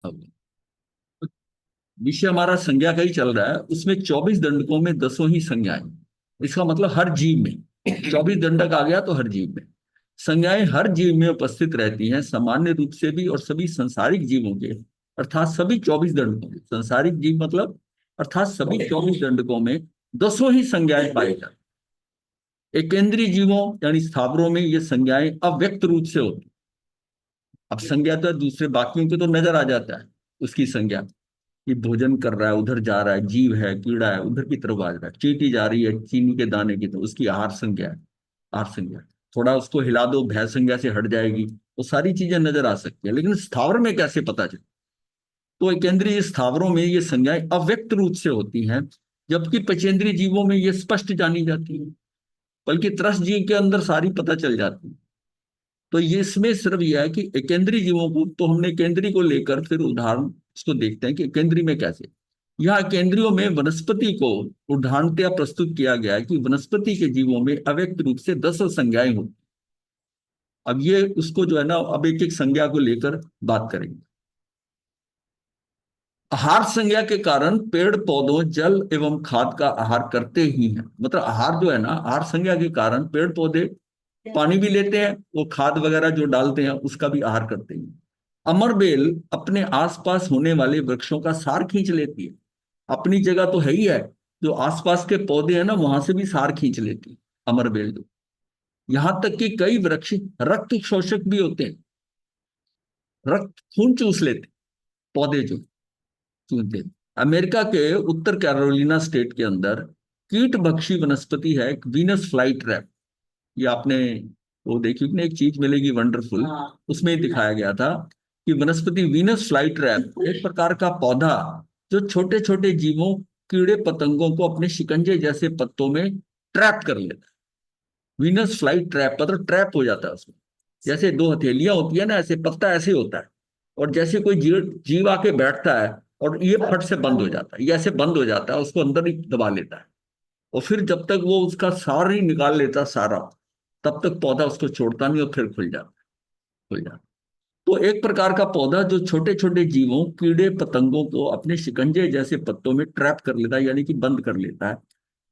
अब विषय हमारा संज्ञा का ही चल रहा है, उसमें 24 दंडकों में 10 ही संज्ञाएं। इसका मतलब हर जीव में 24 दंडक आ गया तो हर जीव में संज्ञाएं हर जीव में उपस्थित रहती हैं, सामान्य रूप से भी और सभी संसारिक जीवों के, अर्थात सभी 24 दंडकों में। संसारिक जीव मतलब अर्थात सभी 24 दंडकों में 10 ही संज्ञाएं पाई जाती। एकेंद्रीय जीवों यानी स्थावरों में ये संज्ञाएं अव्यक्त रूप से होती। अब संज्ञा तो दूसरे बाकियों के तो नजर आ जाता है उसकी संज्ञा, ये भोजन कर रहा है, उधर जा रहा है, जीव है, कीड़ा है, उधर की तरफ आ रहा है, चींटी जा रही है चीनी के दाने की, तो उसकी आहार संज्ञा है। आहार संज्ञा थोड़ा उसको हिला दो, भय संज्ञा से हट जाएगी। वो सारी चीजें नजर आ सकती है, लेकिन स्थावर में कैसे पता चले? तो केंद्रीय स्थावरों में ये संज्ञाएं अव्यक्त रूप से होती हैं, जबकि पचेंद्रीय जीवों में ये स्पष्ट जानी जाती है, बल्कि त्रस्त जीव के अंदर सारी पता चल जाती है। तो ये इसमें सिर्फ यह है कि केंद्रीय जीवों को तो हमने केंद्रीय को लेकर फिर उदाहरण इसको देखते हैं कि केंद्रीय में कैसे। यहाँ केंद्रियों में वनस्पति को उदाहरणतया प्रस्तुत किया गया है कि वनस्पति के जीवों में अव्यक्त रूप से 10 संज्ञाएं होती। अब ये उसको जो है ना, अब एक एक संज्ञा को लेकर बात करेंगे। आहार संज्ञा के कारण पेड़ पौधों जल एवं खाद का आहार करते ही हैं। मतलब आहार जो है ना, आहार संज्ञा के कारण पेड़ पौधे पानी भी लेते हैं, वो खाद वगैरह जो डालते हैं उसका भी आहार करते हैं। अमर बेल अपने आसपास होने वाले वृक्षों का सार खींच लेती है। अपनी जगह तो है ही है, जो आसपास के पौधे हैं ना वहां से भी सार खींच लेती है अमर बेल जो। यहां तक कि कई वृक्ष रक्त शोषक भी होते हैं, रक्त खून चूस लेते पौधे जो चूसते हैं। अमेरिका के उत्तर कैरोलिना स्टेट के अंदर कीट भक्षी वनस्पति है एक वीनस फ्लाई ट्रैप। ये आपने वो देखी कि एक चीज मिलेगी वंडरफुल, उसमें दिखाया गया था कि वनस्पति वीनस फ्लाई ट्रैप एक प्रकार का पौधा जो छोटे छोटे जीवों कीड़े पतंगों को अपने शिकंजे जैसे पत्तों में ट्रैप कर लेता है। वीनस फ्लाई ट्रैप मतलब ट्रैप हो जाता है उसमें। जैसे दो हथेलियां होती है ना, ऐसे पत्ता ऐसे होता है, और जैसे कोई जीव जीव आके बैठता है और ये फट से बंद हो जाता है, ये ऐसे बंद हो जाता है, उसको अंदर ही दबा लेता है। और फिर जब तक वो उसका सार ही निकाल लेता सारा, तब तक पौधा उसको छोड़ता नहीं और फिर खुल जाता। तो एक प्रकार का पौधा जो छोटे छोटे जीवों कीड़े पतंगों को अपने शिकंजे जैसे पत्तों में ट्रैप कर लेता है, यानी कि बंद कर लेता है।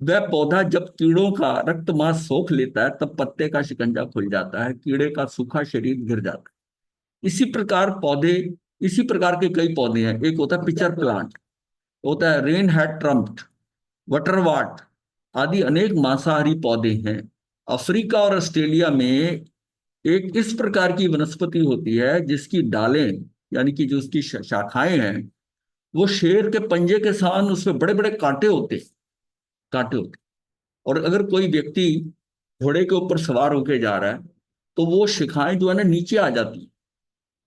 वह पौधा जब कीड़ों का रक्त मांस सोख लेता है तब पत्ते का शिकंजा खुल जाता है, कीड़े का सूखा शरीर गिर जाता है। इसी प्रकार के कई पौधे हैं। एक होता है पिचर प्लांट, होता है रेन हेड ट्रम्प्ट, वटरवाट आदि अनेक मांसाहारी पौधे हैं। अफ्रीका और ऑस्ट्रेलिया में एक इस प्रकार की वनस्पति होती है जिसकी डालें यानी कि जो उसकी शाखाएं हैं वो शेर के पंजे के समान, उसमें बड़े बड़े कांटे होते। और अगर कोई व्यक्ति घोड़े के ऊपर सवार होकर जा रहा है तो वो शिखाएं जो है ना नीचे आ जाती है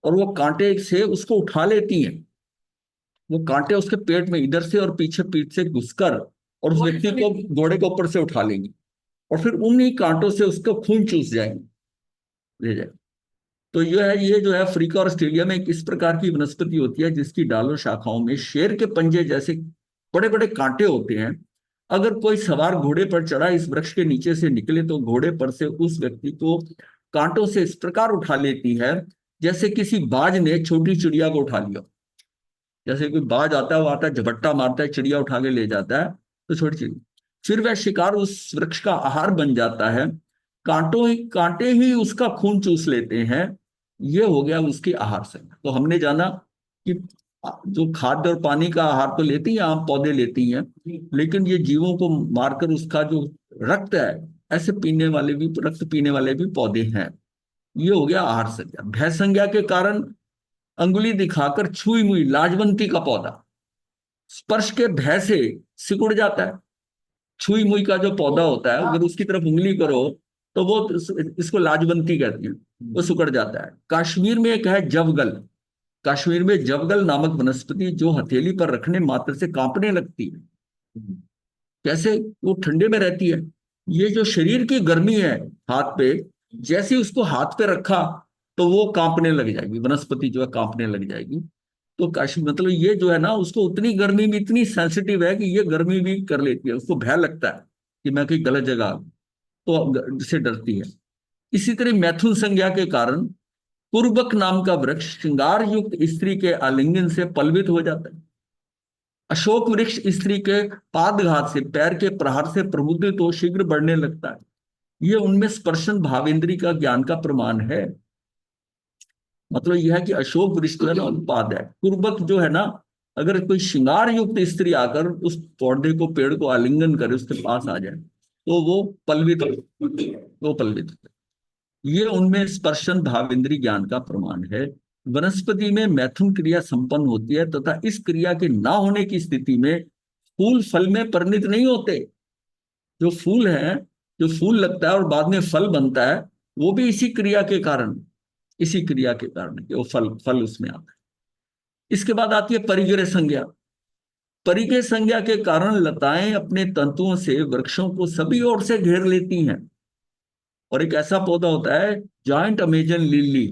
और वो कांटे से उसको उठा लेती हैं। वो कांटे उसके पेट में इधर से और पीछे पीठ से घुसकर और उस व्यक्ति को घोड़े के ऊपर से उठा लेंगी, और फिर उन्हीं कांटों से उसको खून चूस जाएंगे, ले जाए। तो ये जो है अफ्रीका और ऑस्ट्रेलिया में एक इस प्रकार की वनस्पति होती है जिसकी डालों शाखाओं में शेर के पंजे जैसे बड़े बड़े कांटे होते हैं। अगर कोई सवार घोड़े पर चढ़ा इस वृक्ष के नीचे से निकले तो घोड़े पर से उस व्यक्ति को कांटों से इस प्रकार उठा लेती है जैसे किसी बाज ने छोटी चिड़िया को उठा लिया। जैसे कोई बाज आता है, वो आता है झपट्टा मारता है, चिड़िया उठा के ले जाता है, तो छोटी चिड़िया फिर वह शिकार उस वृक्ष का आहार बन जाता है। कांटे ही उसका खून चूस लेते हैं। ये हो गया उसकी आहार से। तो हमने जाना कि जो खाद्य और पानी का आहार तो लेती हैं, आम पौधे लेती हैं, लेकिन ये जीवों को मारकर उसका जो रक्त है, ऐसे पीने वाले भी, रक्त पीने वाले भी पौधे हैं। ये हो गया आहार संज्ञा। भय संज्ञा के कारण अंगुली दिखाकर छुई मुई लाजवंती का पौधा स्पर्श के भय से सिकुड़ जाता है। छुई मुई का जो पौधा होता है अगर उसकी तरफ उंगली करो तो वो, इसको लाजवंती कहते हैं, वो सिकुड़ जाता है। कश्मीर में एक है जवगल। कश्मीर में जवगल नामक वनस्पति जो हथेली पर रखने मात्र से कांपने लगती है। कैसे? वो ठंडे में रहती है। ये जो शरीर की गर्मी है हाथ पे, जैसे ही उसको हाथ पे रखा तो वो कांपने लग जाएगी, वनस्पति जो है कांपने लग जाएगी। तो कश्मीर मतलब ये जो है ना, उसको उतनी गर्मी भी इतनी सेंसिटिव है कि ये गर्मी भी कर लेती है, उसको भय लगता है कि मैं कहीं गलत जगह आ गई, तो से डरती है। इसी तरह मैथुन संज्ञा के कारण कुर्बक नाम का वृक्ष श्रृंगार युक्त स्त्री के आलिंगन से पल्वित हो जाता है। अशोक वृक्ष स्त्री के पादघात से, पैर के प्रहार से प्रबुद्धित हो शीघ्र बढ़ने लगता है। ये उनमें स्पर्शन भावेंद्री का ज्ञान का प्रमाण है। मतलब यह है कि अशोक वृक्ष जो है ना उत्पाद है। कुर्बक जो है ना, अगर कोई श्रृंगार युक्त स्त्री आकर उस पौधे को, पेड़ को आलिंगन करे, उसके पास आ जाए, तो वो पल्वित होता है। ये उनमें स्पर्शन भावेंद्री ज्ञान का प्रमाण है। वनस्पति में मैथुन क्रिया संपन्न होती है तथा इस क्रिया के ना होने की स्थिति में फूल फल में परिणित नहीं होते। जो फूल है, जो फूल लगता है और बाद में फल बनता है, वो भी इसी क्रिया के कारण, इसी क्रिया के कारण कि वो फल फल उसमें आता है। इसके बाद आती है परिग्रह संज्ञा। परिग्रह संज्ञा के कारण लताएं अपने तंतुओं से वृक्षों को सभी ओर से घेर लेती हैं। और एक ऐसा पौधा होता है जॉइंट अमेजन लिली,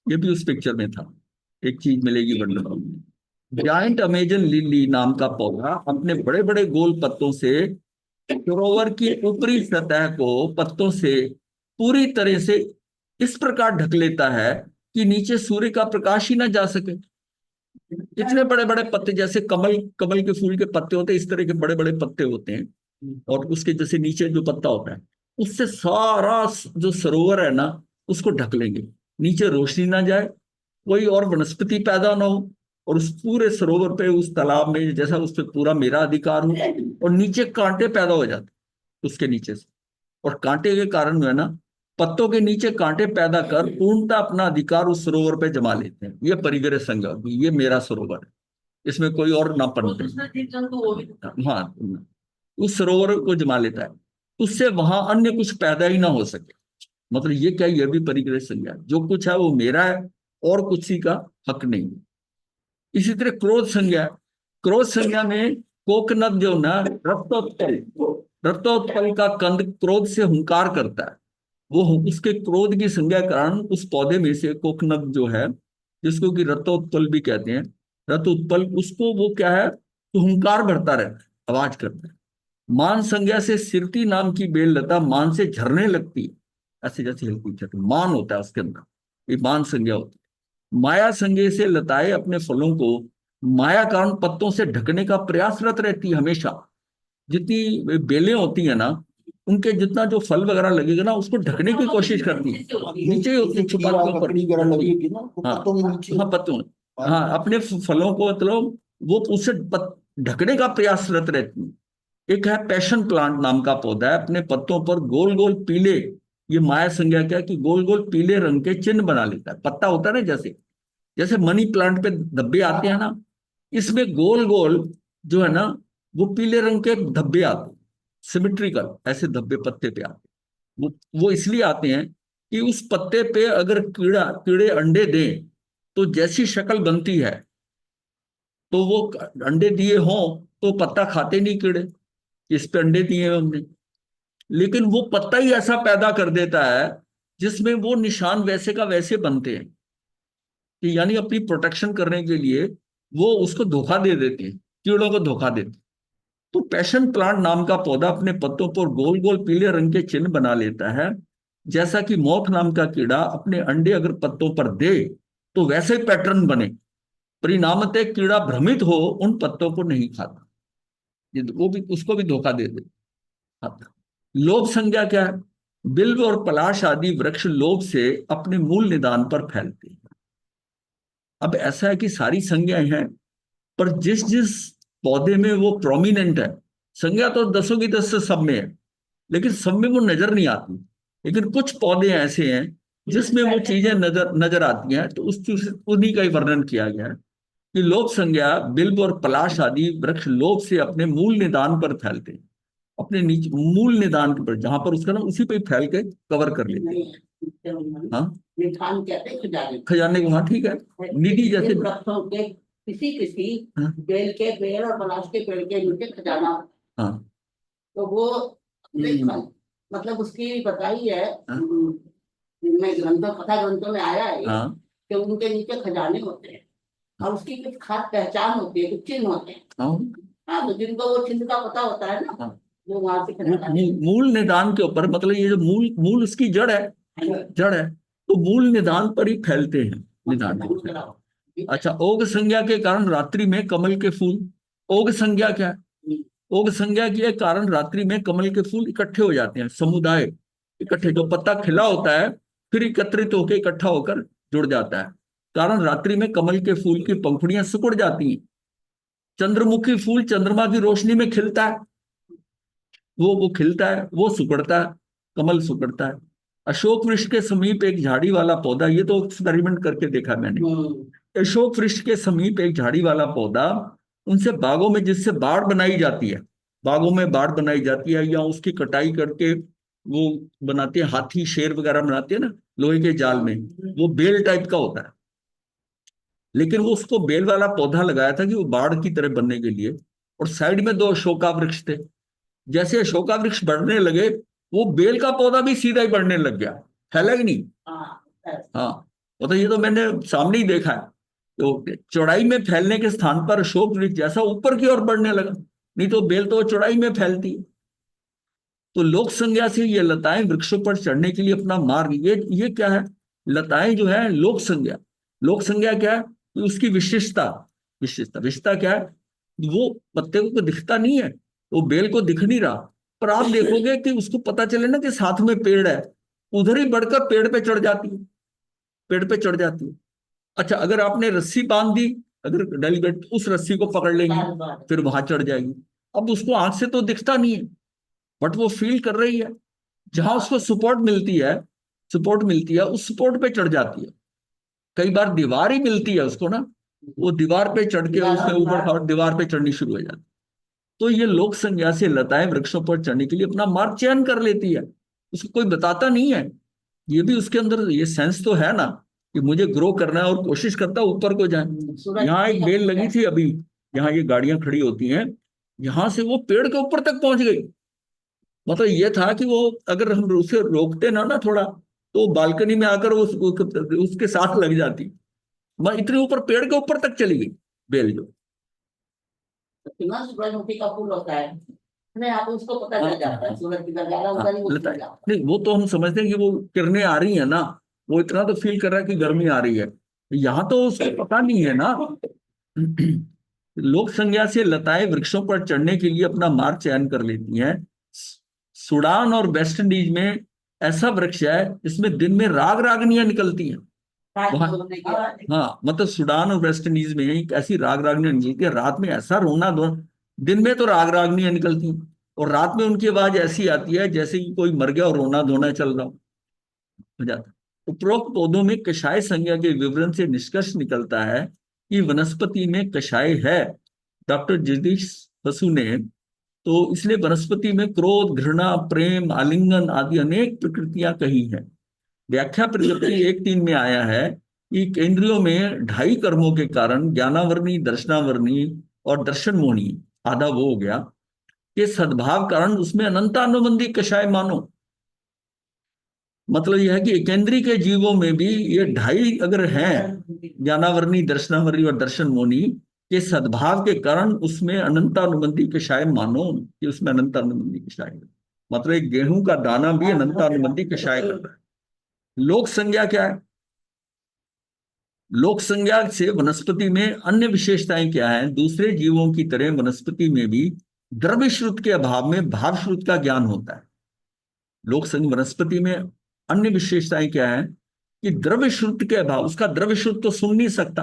ये भी उस पिक्चर में था, एक चीज मिलेगी वंडर में। जॉइंट अमेजन लिली नाम का पौधा अपने बड़े बड़े गोल पत्तों से सरोवर की ऊपरी सतह को पत्तों से पूरी तरह से इस प्रकार ढक लेता है कि नीचे सूर्य का प्रकाश ही ना जा सके। इतने बड़े बड़े पत्ते, जैसे कमल कमल के फूल के पत्ते होते हैं, इस तरह के बड़े बड़े पत्ते होते हैं, और उसके जैसे नीचे जो पत्ता होता है, उससे सारा जो सरोवर है ना उसको ढक लेंगे, नीचे रोशनी ना जाए, कोई और वनस्पति पैदा ना हो, और उस पूरे सरोवर पे, उस तालाब में जैसा, उस पर पूरा मेरा अधिकार हो। और नीचे कांटे पैदा हो जाते उसके नीचे से, और कांटे के कारण जो है ना, पत्तों के नीचे कांटे पैदा कर पूर्णतः अपना अधिकार उस सरोवर पे जमा लेते हैं। ये परिग्रह संज्ञा, ये मेरा सरोवर है, इसमें कोई और ना पनपे। हाँ, उस सरोवर को जमा लेता है, उससे वहां अन्य कुछ पैदा ही ना हो सके। मतलब ये क्या, ये भी परिग्रह संज्ञा, जो कुछ है वो मेरा है और किसी का हक नहीं। इसी तरह क्रोध संज्ञा, क्रोध संज्ञा में कोकनद जो ना रक्तोत्पल का कंद क्रोध से हुंकार करता है। वो उसके क्रोध की संज्ञा के कारण उस पौधे में से कोकनद जो है, जिसको कि रक्तोत्पल भी कहते हैं, रक्तोत्पल, उसको वो क्या है, तो हुंकार भरता रहता है, आवाज करता है। मान संज्ञा से सिरती नाम की बेल लता मान से झरने लगती है, ऐसे जैसे हल्की झरने, मान होता है उसके अंदर, ये मान संज्ञा होती है। माया संज्ञा से लताएं अपने फलों को माया कारण पत्तों से ढकने का प्रयासरत रहती है हमेशा। जितनी बेलें होती है ना, उनके जितना जो फल वगैरह लगेगा ना, उसको ढकने की कोशिश करती है, नीचे ही होती है, छुपा के ऊपर। हाँ हाँ, पत्तों में, हाँ, अपने फलों को मतलब वो उससे ढकने का प्रयासरत रहती है। एक है पैशन प्लांट नाम का पौधा है, अपने पत्तों पर गोल गोल पीले, ये माया संज्ञा क्या है कि गोल गोल पीले रंग के चिन्ह बना लेता है। पत्ता होता है ना, जैसे जैसे मनी प्लांट पे धब्बे आते हैं ना, इसमें गोल गोल जो है ना, वो पीले रंग के धब्बे आते हैं, सिमेट्रिकल ऐसे धब्बे पत्ते पे आते हैं। वो इसलिए आते हैं कि उस पत्ते पे अगर कीड़े अंडे दें तो जैसी शक्ल बनती है, तो वो अंडे दिए हों तो पत्ता खाते नहीं कीड़े, इस पे अंडे दिए हमने, लेकिन वो पत्ता ही ऐसा पैदा कर देता है जिसमें वो निशान वैसे का वैसे बनते हैं, कि यानी अपनी प्रोटेक्शन करने के लिए वो उसको धोखा दे देते हैं, कीड़ों को धोखा देते हैं। तो पैशन प्लांट नाम का पौधा अपने पत्तों पर गोल गोल पीले रंग के चिन्ह बना लेता है। जैसा कि मोथ नाम का कीड़ा अपने अंडे अगर पत्तों पर दे तो वैसे ही पैटर्न बने, परिणामतः कीड़ा भ्रमित हो उन पत्तों को नहीं खाता, वो भी उसको भी धोखा दे देता। लोभ संज्ञा क्या है, बिल्व और पलाश आदि वृक्ष लोभ से अपने मूल निदान पर फैलते हैं। अब ऐसा है कि सारी संज्ञाएं हैं, पर जिस जिस पौधे में वो प्रोमिनेंट है, संज्ञा तो दसों की दस सब में है, लेकिन सब में वो नजर नहीं आती। लेकिन कुछ पौधे ऐसे हैं जिसमें वो चीजें नजर नजर आती हैं, तो उन्हीं का ही वर्णन किया गया है कि लोभ संज्ञा बिल्व और पलाश आदि वृक्ष लोभ से अपने मूल निदान पर फैलते हैं। अपने नीचे मूल निदान पर, जहां पर उसका ना, उसी पे फैल के कवर कर लेते हैं। हाँ, निधान कहते हैं खजाने, खजाने को, हाँ ठीक है, निधि जैसे वृक्षों के किसी किसी हाँ, बेल के पेड़ और पलाश के पेड़ के नीचे खजाना, हाँ, तो वो मतलब उसकी बताई है, हाँ, मैं ग्रंथों, कथा ग्रंथों में आया है हाँ, कि उनके नीचे खजाने होते हैं और उसकी कुछ खास पहचान होती है, कुछ चिन्ह होते हैं। हाँ, हाँ, तो जिनको वो चिन्ह का पता होता है ना, हाँ। जो वहां से खजाना मूल निदान के ऊपर, मतलब ये जो मूल मूल उसकी जड़ है, जड़ है, तो मूल निदान पर ही फैलते हैं, निदान पर फैलते हैं। अच्छा, ओग संज्ञा के कारण रात्रि में कमल के फूल। ओग संज्ञा क्या है? ओग संज्ञा के कारण रात्रि में कमल के फूल इकट्ठे हो जाते हैं, समुदाय इकट्ठे, जो पत्ता खिला होता है फिर एकत्रित होकर इकट्ठा होकर जुड़ जाता है। कारण रात्रि में कमल के फूल की पंखुड़ियां सिकुड़ जाती हैं। चंद्रमुखी फूल चंद्रमा की रोशनी में खिलता है, वो खिलता है, वो सिकुड़ता है, कमल सिकुड़ता है। अशोक वृक्ष के समीप एक झाड़ी वाला पौधा, ये तो एक्सपेरिमेंट करके देखा मैंने। अशोक वृक्ष के समीप एक झाड़ी वाला पौधा, उनसे बागों में जिससे बाड़ बनाई जाती है, बागों में बाड़ बनाई जाती है या उसकी कटाई करके वो बनाते हैं, हाथी शेर वगैरह बनाते हैं ना लोहे के जाल में, वो बेल टाइप का होता है। लेकिन वो उसको बेल वाला पौधा लगाया था कि वो बाड़ की तरह बनने के लिए, और साइड में दो अशोका वृक्ष थे। जैसे अशोका वृक्ष बढ़ने लगे, वो बेल का पौधा भी सीधा ही बढ़ने लग गया, फैला ही नहीं। हाँ, तो ये तो मैंने सामने ही देखा है। तो चौड़ाई में फैलने के स्थान पर अशोक वृक्ष जैसा ऊपर की ओर बढ़ने लगा, नहीं तो बेल तो चौड़ाई में फैलती है। तो लोक संज्ञा से ये लताएं वृक्षों पर चढ़ने के लिए अपना मार्ग, ये क्या है? लताएं जो है लोक संज्ञा। लोक संज्ञा क्या है? तो उसकी विशेषता, विशेषता क्या है? वो पत्ते को तो दिखता नहीं है, वो बेल को दिख नहीं रहा, पर आप देखोगे कि उसको पता चले ना कि साथ में पेड़ है, उधर ही बढ़कर पेड़ पे चढ़ जाती है, पेड़ पे चढ़ जाती है। अच्छा, अगर आपने रस्सी बांध दी, अगर डेलीबरेट उस रस्सी को पकड़ लेंगी, फिर वहां चढ़ जाएगी। अब उसको आंख से तो दिखता नहीं है, बट वो फील कर रही है, जहां उसको सपोर्ट मिलती है, सपोर्ट मिलती है, उस सपोर्ट पे चढ़ जाती है। कई बार दीवार ही मिलती है उसको ना, वो दीवार पे चढ़ के उसमें ऊपर दीवार पे चढ़नी शुरू हो जाती है। तो ये लोक संज्ञा से लताएं वृक्षों पर चढ़ने के लिए अपना मार्ग चयन कर लेती है, उसको कोई बताता नहीं है। ये भी उसके अंदर ये सेंस तो है ना कि मुझे ग्रो करना है और कोशिश करता है ऊपर को जाए। यहाँ एक बेल लगी थी अभी, यहाँ ये गाड़ियां खड़ी होती हैं, यहां से वो पेड़ के ऊपर तक पहुंच गई। मतलब ये था कि वो अगर हम उसे रोकते ना ना थोड़ा, तो बालकनी में आकर उसके साथ लग जाती। मैं इतने ऊपर पेड़ के ऊपर तक चली गई बेल जो। कितना सूरजमुखी का फूल होता है, अपने आप उसको पता हाँ चल जाता है हाँ सूरज किधर जा रहा है, हाँ, उधर ही वो लता चल है। जाता नहीं, वो तो हम समझते हैं कि वो किरणें आ रही है ना, वो इतना तो फील कर रहा है कि गर्मी आ रही है। यहाँ तो उसको पता नहीं है ना। लोक संज्ञा से लताएं वृक्षों पर चढ़ने के लिए अपना मार्ग चयन कर लेती हैं। सूडान और वेस्ट इंडीज में ऐसा वृक्ष है जिसमें दिन में राग रागनियां निकलती हैं। है वहां, हाँ, मतलब सूडान और वेस्ट इंडीज में एक ऐसी राग रागनियां निकलती है, रात में ऐसा रोना धोना। दिन में तो राग रागनियां निकलती हैं, और रात में उनकी आवाज ऐसी आती है जैसे कि कोई मर गया और रोना धोना चल रहा हो जाता। उपरोक्त पौधों में कषाय संज्ञा के विवरण से निष्कर्ष निकलता है कि वनस्पति में कषाय है। डॉक्टर जगदीश बसु ने तो इसलिए वनस्पति में क्रोध, घृणा, प्रेम, आलिंगन आदि अनेक प्रकृतियां कही हैं। व्याख्या प्रवृत्ति 1:3 में आया है कि इंद्रियों में ढाई कर्मों के कारण ज्ञानावरणी, दर्शनावरणी और दर्शन मोहनी, आधा वो हो गया, के सद्भाव कारण उसमें अनंतानुबंधी कषाय मानो। मतलब यह है कि एकेंद्रीय के जीवों में भी ये ढाई अगर हैं, ज्ञानावरणी, दर्शनावरणी और दर्शन मोनी, के सद्भाव के कारण उसमें अनंतानुबंधी कषाय मानो, कि उसमें अनंतानुबंधी कषाय है। मतलब एक गेहूं का दाना भी अनंतानुबंधी कषाय करता है। लोक संज्ञा क्या है? लोक संज्ञा से वनस्पति में अन्य विशेषताएं क्या है? दूसरे जीवों की तरह वनस्पति में भी द्रव्य श्रुत के अभाव में भाव श्रुत का ज्ञान होता है। लोक संज्ञा वनस्पति में अन्य विशेषताएं क्या है कि द्रव्य श्रुत के अभाव, उसका द्रव्य श्रुत तो सुन नहीं सकता,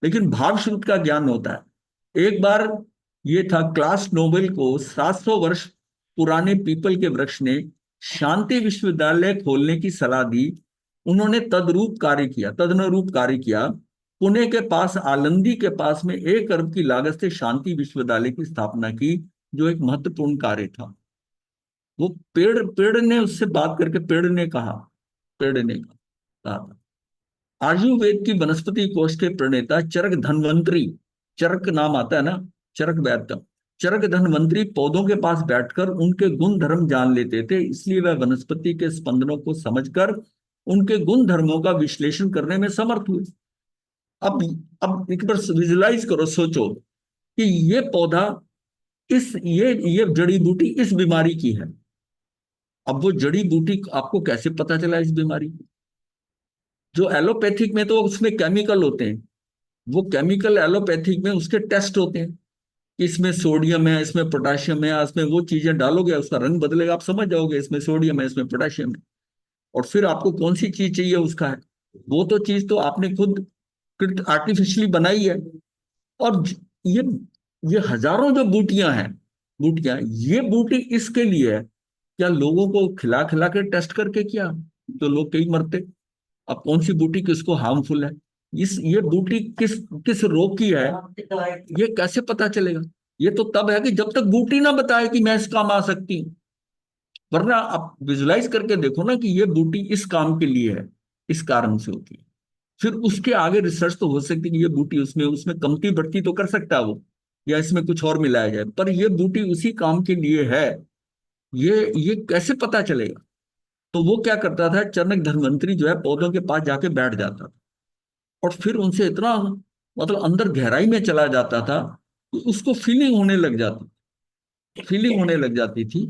लेकिन भाव श्रुत का ज्ञान होता है। एक बार ये था, क्लास नोबेल को 700 वर्ष पुराने पीपल के वृक्ष ने शांति विश्वविद्यालय खोलने की सलाह दी। उन्होंने तदनुरूप कार्य किया। पुणे के पास आलंदी के पास में 1 अरब की लागत से शांति विश्वविद्यालय की स्थापना की, जो एक महत्वपूर्ण कार्य था। वो पेड़ ने उससे बात करके पेड़ ने कहा था। आयुर्वेद की वनस्पति कोश के प्रणेता चरक धन्वंतरी, चरक नाम आता है ना, चरक वैद्य का, चरक धन्वंतरी पौधों के पास बैठकर उनके गुण धर्म जान लेते थे, इसलिए वह वनस्पति के स्पंदनों को समझकर उनके गुण धर्मों का विश्लेषण करने में समर्थ हुए। अब अब एक बार विजुलाइज करो, सोचो कि ये पौधा, इस ये जड़ी बूटी इस बीमारी की है। अब वो जड़ी बूटी आपको कैसे पता चला इस बीमारी की? जो एलोपैथिक में तो उसमें केमिकल होते हैं, वो केमिकल एलोपैथिक में उसके टेस्ट होते हैं कि इसमें सोडियम है, इसमें पोटाशियम है, इसमें वो चीजें डालोगे उसका रंग बदलेगा, आप समझ जाओगे इसमें सोडियम है, इसमें पोटाशियम है। और फिर आपको कौन सी चीज चाहिए उसका है, वो तो चीज तो आपने खुद आर्टिफिशियली बनाई है। और ये ये हजारों जो बूटियां हैं, बूटियां, ये बूटी इसके लिए है क्या, लोगों को खिला खिला के टेस्ट करके क्या, तो लोग कई मरते। अब कौन सी बूटी किसको हार्मफुल है, इस ये बूटी किस किस रोग की है, ये कैसे पता चलेगा। ये तो तब है कि जब तक बूटी ना बताए कि मैं इस काम आ सकती हूँ। वरना आप विजुलाइज करके देखो ना कि ये बूटी इस काम के लिए है, इस कारण से होती है। फिर उसके आगे रिसर्च तो हो सकती है कि ये बूटी उसमें उसमें कमती बढ़ती तो कर सकता है वो, या इसमें कुछ और मिलाया जाए, पर ये बूटी उसी काम के लिए है, ये कैसे पता चलेगा। तो वो क्या करता था, चरक धन्वंतरी जो है पौधों के पास जाके बैठ जाता था, और फिर उनसे इतना मतलब अंदर गहराई में चला जाता था कि उसको फीलिंग होने लग जाती, फीलिंग होने लग जाती थी।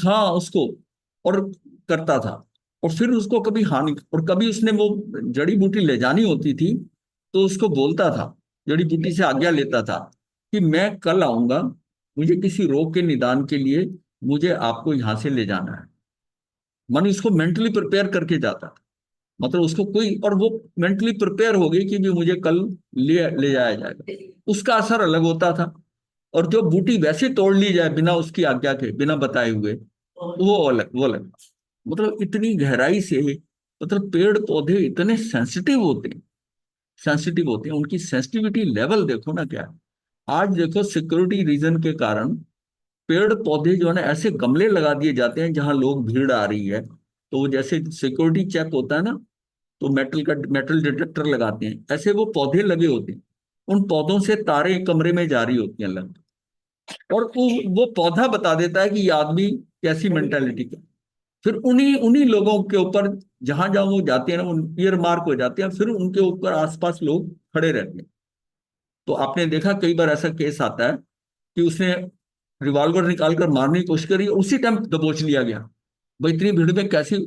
हाँ उसको, और करता था। और फिर उसको कभी हानि, और कभी उसने वो जड़ी बूटी ले जानी होती थी, तो उसको बोलता था, जड़ी बूटी से आज्ञा लेता था कि मैं कल आऊंगा, मुझे किसी रोग के निदान के लिए मुझे आपको यहां से ले जाना है। मन इसको मेंटली प्रिपेयर करके जाता था, मतलब उसको कोई, और वो मेंटली प्रिपेयर हो गई कि भी मुझे कल ले ले जाया जाएगा, उसका असर अलग होता था। और जो बूटी वैसे तोड़ ली जाए बिना उसकी आज्ञा के, बिना बताए हुए, वो अलग। मतलब इतनी गहराई से, मतलब पेड़ पौधे इतने सेंसिटिव होते हैं, उनकी सेंसिटिविटी लेवल देखो ना क्या है। आज देखो सिक्योरिटी रीजन के कारण पेड़ पौधे जो है ना ऐसे गमले लगा दिए जाते हैं जहां लोग भीड़ आ रही है, तो वो जैसे सिक्योरिटी चेक होता है ना, तो मेटल डिटेक्टर लगाते हैं, ऐसे वो पौधे लगे होते हैं। उन पौधों से तारे कमरे में जारी होती हैं अलग, और वो पौधा बता देता है कि ये आदमी कैसी मेंटेलिटी का। फिर उन्हीं उन्हीं लोगों के ऊपर जहां जहां वो जाते हैं ना, उन ईयर मार्क हो जाते हैं, फिर उनके ऊपर आसपास लोग खड़े रहते हैं। तो आपने देखा कई बार ऐसा केस आता है कि उसने रिवॉल्वर निकाल कर मारने की कोशिश करी, उसी टाइम दबोच लिया गया। भाई इतनी भीड़ में कैसे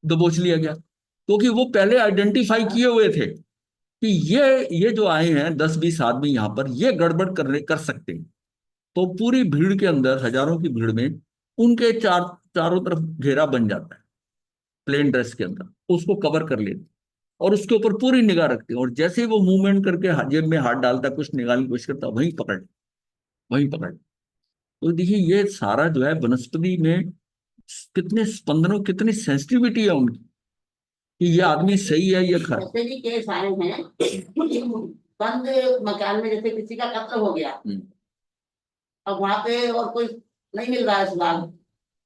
दबोच लिया गया, क्योंकि वो पहले आइडेंटिफाई किए हुए थे कि ये जो आए हैं 10-20 आदमी यहाँ पर, ये गड़बड़ कर सकते हैं। तो पूरी भीड़ के अंदर, हजारों की भीड़ में, उनके चारों तरफ घेरा बन जाता है, प्लेन ड्रेस के अंदर उसको कवर कर लेते हैं, और उसके ऊपर पूरी निगाह रखते हैं, और जैसे ही वो मूवमेंट करके जेब में हाथ डालता है, कुछ निकालने की कोशिश करता है, वहीं पकड़। तो देखिए ये सारा जो है वनस्पति में कितने स्पंदनों, कितनी सेंसिटिविटी है उनकी, कि ये आदमी सही है ये खराब। ऐसे भी केस आए हैं कि बंद मकान में जैसे किसी का कत्ल हो गया, अब वहां पे और कोई नहीं मिल रहा है सुराग,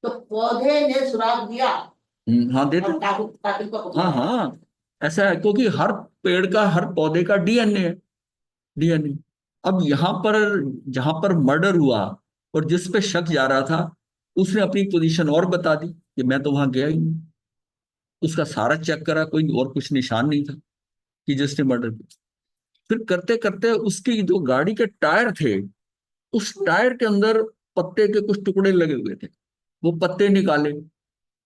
तो पौधे ने सुराग दिया हाँ देते, और कातिल को हाँ पकड़ा। हाँ, ऐसा है क्योंकि हर पेड़ का, हर पौधे का डीएनए है, डीएनए। अब यहाँ पर जहां पर मर्डर हुआ और जिस पे शक जा रहा था, उसने अपनी पोजीशन और बता दी कि मैं तो वहां गया ही नहीं। उसका सारा चेक करा, कोई और कुछ निशान नहीं था कि जिसने मर्डर किया। फिर करते करते उसकी जो गाड़ी के टायर थे, उस टायर के अंदर पत्ते के कुछ टुकड़े लगे हुए थे, वो पत्ते निकाले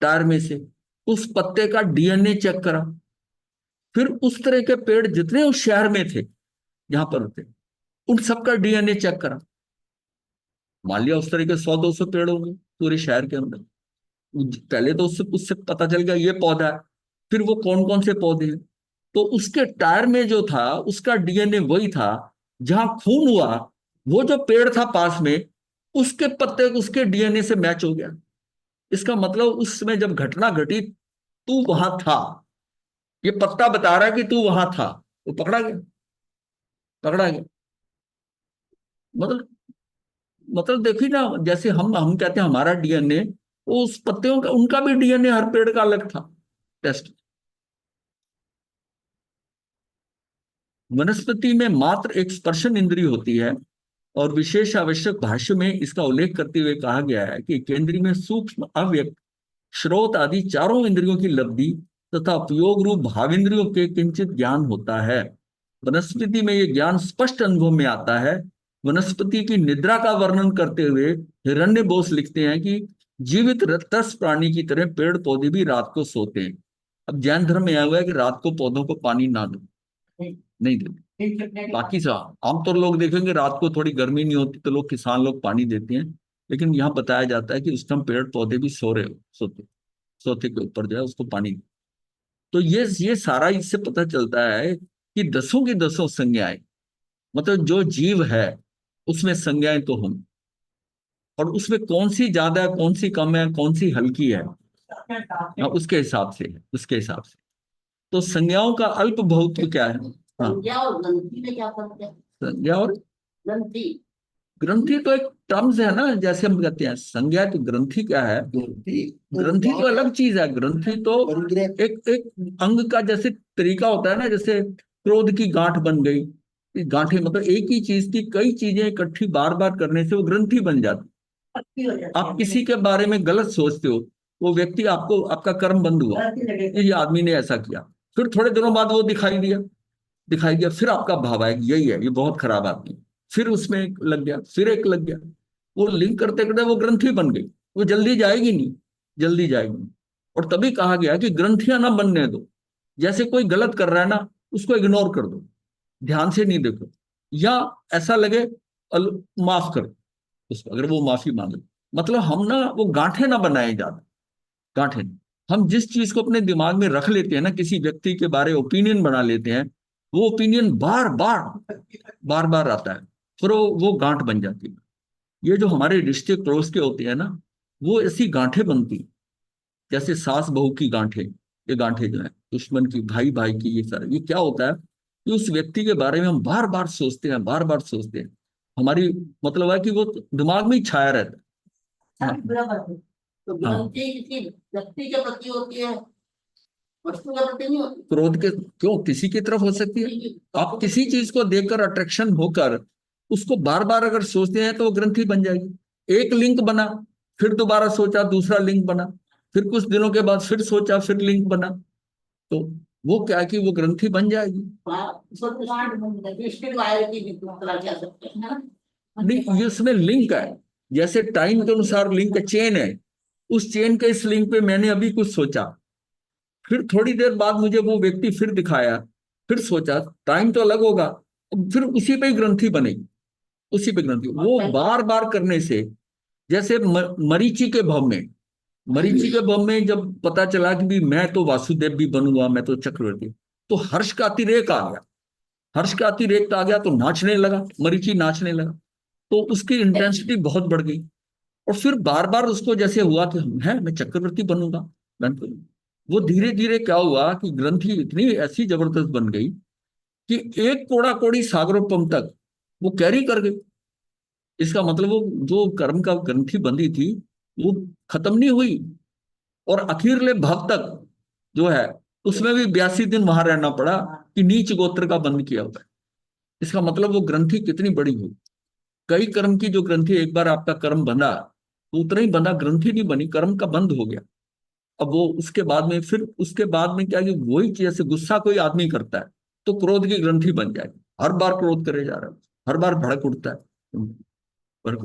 टायर में से, उस पत्ते का डीएनए चेक करा। फिर उस तरह के पेड़ जितने उस शहर में थे, जहां पर थे, उन सबका डीएनए चेक करा। मान लिया उस तरह के 100-200 पेड़ होंगे पूरे शहर के अंदर। पहले तो उससे उससे पता चल गया ये पौधा है, फिर वो कौन कौन से पौधे हैं। तो उसके टायर में जो था उसका डीएनए वही था, जहां खून हुआ वो जो पेड़ था पास में, उसके पत्ते उसके डीएनए से मैच हो गया। इसका मतलब उस समय जब घटना घटी, तू वहां था, ये पत्ता बता रहा है कि तू वहां था, वो पकड़ा गया। मतलब मतलब देखिए ना, जैसे हम कहते हैं हमारा डीएनए, वो उस पत्तियों का, उनका भी डीएनए हर पेड़ का अलग था टेस्ट। वनस्पति में मात्र एक स्पर्शन इंद्रिय होती है, और विशेष आवश्यक भाष्य में इसका उल्लेख करते हुए कहा गया है कि केंद्रीय में सूक्ष्म, अव्यक्त, श्रोत आदि चारों इंद्रियों की लब्धि तथा उपयोग रूप भावेंद्रियों के किंचित ज्ञान होता है। वनस्पति में यह ज्ञान स्पष्ट अनुभव में आता है। वनस्पति की निद्रा का वर्णन करते हुए हिरण्य बोस लिखते हैं कि जीवित रस प्राणी की तरह पेड़ पौधे भी रात को सोते हैं। अब जैन धर्म में आया हुआ है कि रात को पौधों को पानी ना दो, नहीं देते। बाकी सब आमतौर लोग देखेंगे रात को थोड़ी गर्मी नहीं होती तो लोग, किसान लोग पानी देते हैं, लेकिन यहाँ बताया जाता है कि उस टाइम पेड़ पौधे भी सो रहे हो, सोते सोते के ऊपर जो है उसको पानी। तो ये सारा इससे पता चलता है कि दसों की दसों संज्ञाएं, मतलब जो जीव है उसमें संज्ञाएं तो हम, और उसमें कौन सी ज्यादा है, कौन सी कम है, कौन सी हल्की है, हाँ, उसके हिसाब से है, उसके हिसाब से। तो संज्ञाओं का अल्प बहुत क्या है। हाँ, संज्ञा और ग्रंथि में क्या फर्क है? संज्ञा और ग्रंथि। ग्रंथि तो एक टर्म्स है ना, जैसे हम कहते हैं संज्ञा, तो ग्रंथि क्या है। ग्रंथि तो अलग चीज है। ग्रंथि तो एक एक अंग का जैसे तरीका होता है ना, जैसे क्रोध की गांठ बन गई, गांठें मतलब एक ही चीज की कई चीजें इकट्ठी बार बार करने से वो ग्रंथि बन जाती। आप किसी के बारे में गलत सोचते हो, वो व्यक्ति आपको, आपका कर्म बंद हुआ, ये आदमी ने ऐसा किया, फिर थोड़े दिनों बाद वो दिखाई दिया, फिर आपका भाव आया कि यही है, ये बहुत खराब आदमी, फिर उसमें एक लग गया, फिर एक लग गया, वो लिंक करते करते वो ग्रंथि बन गई। वो जल्दी जाएगी नहीं, जल्दी जाएगी नहीं। और तभी कहा गया कि ग्रंथियां ना बनने दो। जैसे कोई गलत कर रहा है ना, उसको इग्नोर कर दो, ध्यान से नहीं देखो, या ऐसा लगे माफ कर उसको, अगर वो माफी मांगे। मतलब हम ना वो गांठें ना बनाए ज्यादा, गांठें नहीं। हम जिस चीज को अपने दिमाग में रख लेते हैं ना, किसी व्यक्ति के बारे ओपिनियन बना लेते हैं, वो ओपिनियन बार बार आता है, फिर वो गांठ बन जाती है। ये जो हमारे रिश्ते क्लोज के होते हैं ना, वो ऐसी गांठें बनती हैं, जैसे सास बहू की गांठें। ये गांठें जो है दुश्मन की, भाई भाई की, ये सारा ये क्या होता है कि उस व्यक्ति के बारे में हम बार बार सोचते हैं, बार बार सोचते हैं। हमारी मतलब है कि वो दिमाग में ही छाया रहता है। हाँ, तो हाँ। ग्रंथि किसी व्यक्ति के प्रति होती है, वस्तु के प्रति नहीं होती। क्रोध के क्यों, किसी की तरफ हो सकती है। आप किसी चीज को देखकर अट्रैक्शन होकर उसको बार बार अगर सोचते हैं तो वो ग्रंथि बन जाएगी। एक लिंक बना, फिर दोबारा सोचा, दूसरा लिंक बना, फिर कुछ दिनों के बाद फिर सोचा, फिर लिंक बना, तो वो क्या है कि वो ग्रंथि बन जाएगी। हाँ, इसको ट्विस्टेड वायर की भी तरह कह सकते हैं ना। नहीं, ये उसमें लिंक है, जैसे टाइम के अनुसार लिंक चेन है। उस चेन के इस लिंक पे मैंने अभी कुछ सोचा, फिर थोड़ी देर बाद मुझे वो व्यक्ति फिर दिखाया, फिर सोचा, टाइम तो अलग होगा, फिर उसी पे ही ग्रंथि बनेगी, उसी पे ग्रंथि वो बार बार करने से। जैसे मरीचि के भव में, मरीचि के भव में जब पता चला कि भी मैं तो वासुदेव भी बनूंगा, मैं तो चक्रवर्ती, तो हर्ष का अतिरेक आ गया। हर्ष का अतिरेक आ गया तो नाचने लगा, मरीचि नाचने लगा, तो उसकी इंटेंसिटी बहुत बढ़ गई। और फिर बार बार उसको जैसे हुआ कि है मैं चक्रवर्ती बनूंगा, मैं तो, वो धीरे धीरे क्या हुआ कि ग्रंथि इतनी ऐसी जबरदस्त बन गई कि एक कोड़ा कोड़ी सागरोपम तक वो कैरी कर गई। इसका मतलब वो जो कर्म का ग्रंथि बंधी थी वो खत्म नहीं हुई, और अखीरले भव तक जो है उसमें भी 82 दिन वहां रहना पड़ा कि नीच गोत्र का बंद किया हुआ है। इसका मतलब वो ग्रंथि कितनी बड़ी हुई। कई कर्म की जो ग्रंथि, एक बार आपका कर्म बंधा तो उतना ही बंधा, ग्रंथि नहीं बनी, कर्म का बंद हो गया। अब वो उसके बाद में, फिर उसके बाद में क्या कि वही चीज, जैसे गुस्सा कोई आदमी करता है तो क्रोध की ग्रंथि बन जाएगी, हर बार क्रोध करे जा रहा है, हर बार भड़क उठता है। पर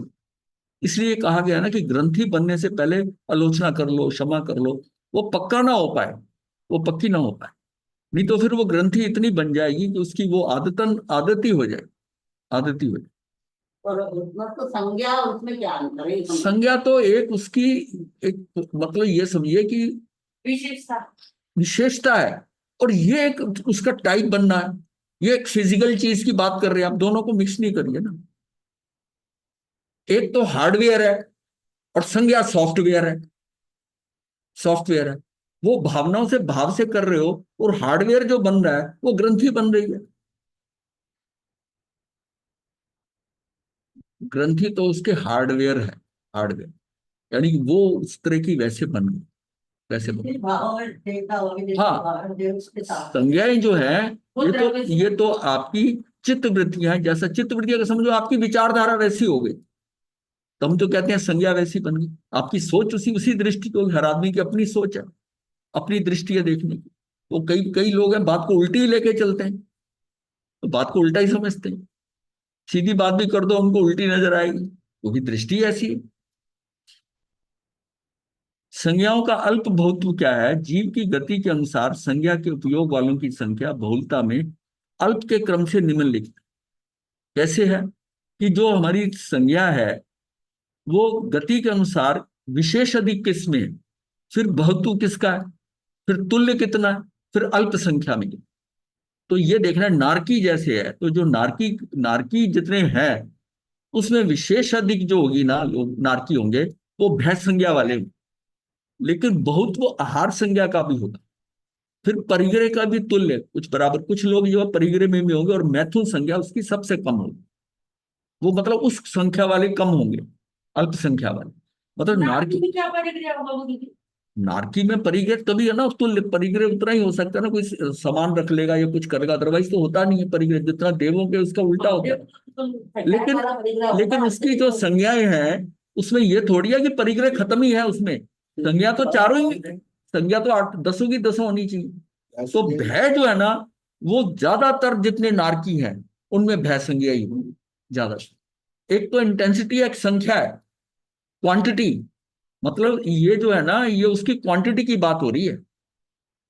इसलिए कहा गया ना कि ग्रंथि बनने से पहले आलोचना कर लो, क्षमा कर लो, वो पक्का ना हो पाए, वो पक्की ना हो पाए, नहीं तो फिर वो ग्रंथि इतनी बन जाएगी कि उसकी वो आदतन आदत ही हो जाए, आदत ही हो जाए। और मतलब संज्ञा और उसमें क्या अंतर है, ये समझ। संज्ञा तो एक उसकी, एक मतलब ये समझिए कि विशेषता। विशेषता है, और ये एक उसका टाइप बनना है। ये एक फिजिकल चीज की बात कर रहे हैं, आप दोनों को मिक्स नहीं करिए ना। एक तो हार्डवेयर है और संज्ञा सॉफ्टवेयर है, सॉफ्टवेयर है। वो भावनाओं से, भाव से कर रहे हो, और हार्डवेयर जो बन रहा है वो ग्रंथि बन रही है। ग्रंथि तो उसके हार्डवेयर है, हार्डवेयर, यानी कि वो उस तरह की वैसे बन गई, वैसे बन गई। हाँ, संज्ञाएं जो है ये तो आपकी चित्त वृत्तियां हैं। जैसा चित्त वृत्तियां का समझो, आपकी विचारधारा वैसी हो गई, तो हम तो कहते हैं संज्ञा वैसी बन गई। आपकी सोच उसी उसी दृष्टि को, हर आदमी की अपनी सोच है, अपनी दृष्टि है देखने की। वो कई कई लोग हैं बात को उल्टी ही लेके चलते हैं, तो बात को उल्टा ही समझते हैं। सीधी बात भी कर दो उनको उल्टी नजर आएगी, वो भी दृष्टि ऐसी है। संज्ञाओं का अल्प बहुत्व क्या है? जीव की गति के अनुसार संज्ञा के उपयोग वालों की संख्या बहुलता में अल्प के क्रम से निम्नलिखित कैसे है कि जो हमारी संज्ञा है वो गति के अनुसार विशेष अधिक किस में है, फिर बहुत्व किसका है, फिर तुल्य कितना है, फिर अल्प संख्या में। तो ये देखना नारकी जैसे है, तो जो नारकी नारकी जितने हैं उसमें विशेष अधिक जो होगी ना लोग नारकी होंगे वो भैंस संज्ञा वाले होंगे, लेकिन बहुत वो आहार संज्ञा का भी होगा। फिर परिग्रह का भी तुल्य कुछ बराबर, कुछ लोग जो परिग्रह में भी होंगे, और मैथुन संज्ञा उसकी सबसे कम होगी, वो मतलब उस संख्या वाले कम होंगे, अल्प संख्या वाले। मतलब नारकी भी क्या परिक्रिया होगा वो दीदी? नारकी में परिग्रह तभी है ना, तुल्य परिग्रह उतना ही हो सकता है ना, कोई सामान रख लेगा या कुछ करेगा, अदरवाइज तो होता नहीं है परिग्रह, जितना देवों के उसका उल्टा होता है। लेकिन लेकिन उसकी जो संज्ञाएं हैं उसमें ये थोड़ी है कि परिग्रह खत्म ही है, उसमें संज्ञा तो चारों ही, संज्ञा तो 8 10 की 10 होनी चाहिए। तो भय जो है ना वो ज्यादातर जितने नारकी हैं उनमें भय संज्ञा ही होगी ज्यादा। एक तो इंटेंसिटी एक संख्या है, क्वांटिटी, मतलब ये जो है ना ये उसकी क्वांटिटी की बात हो रही है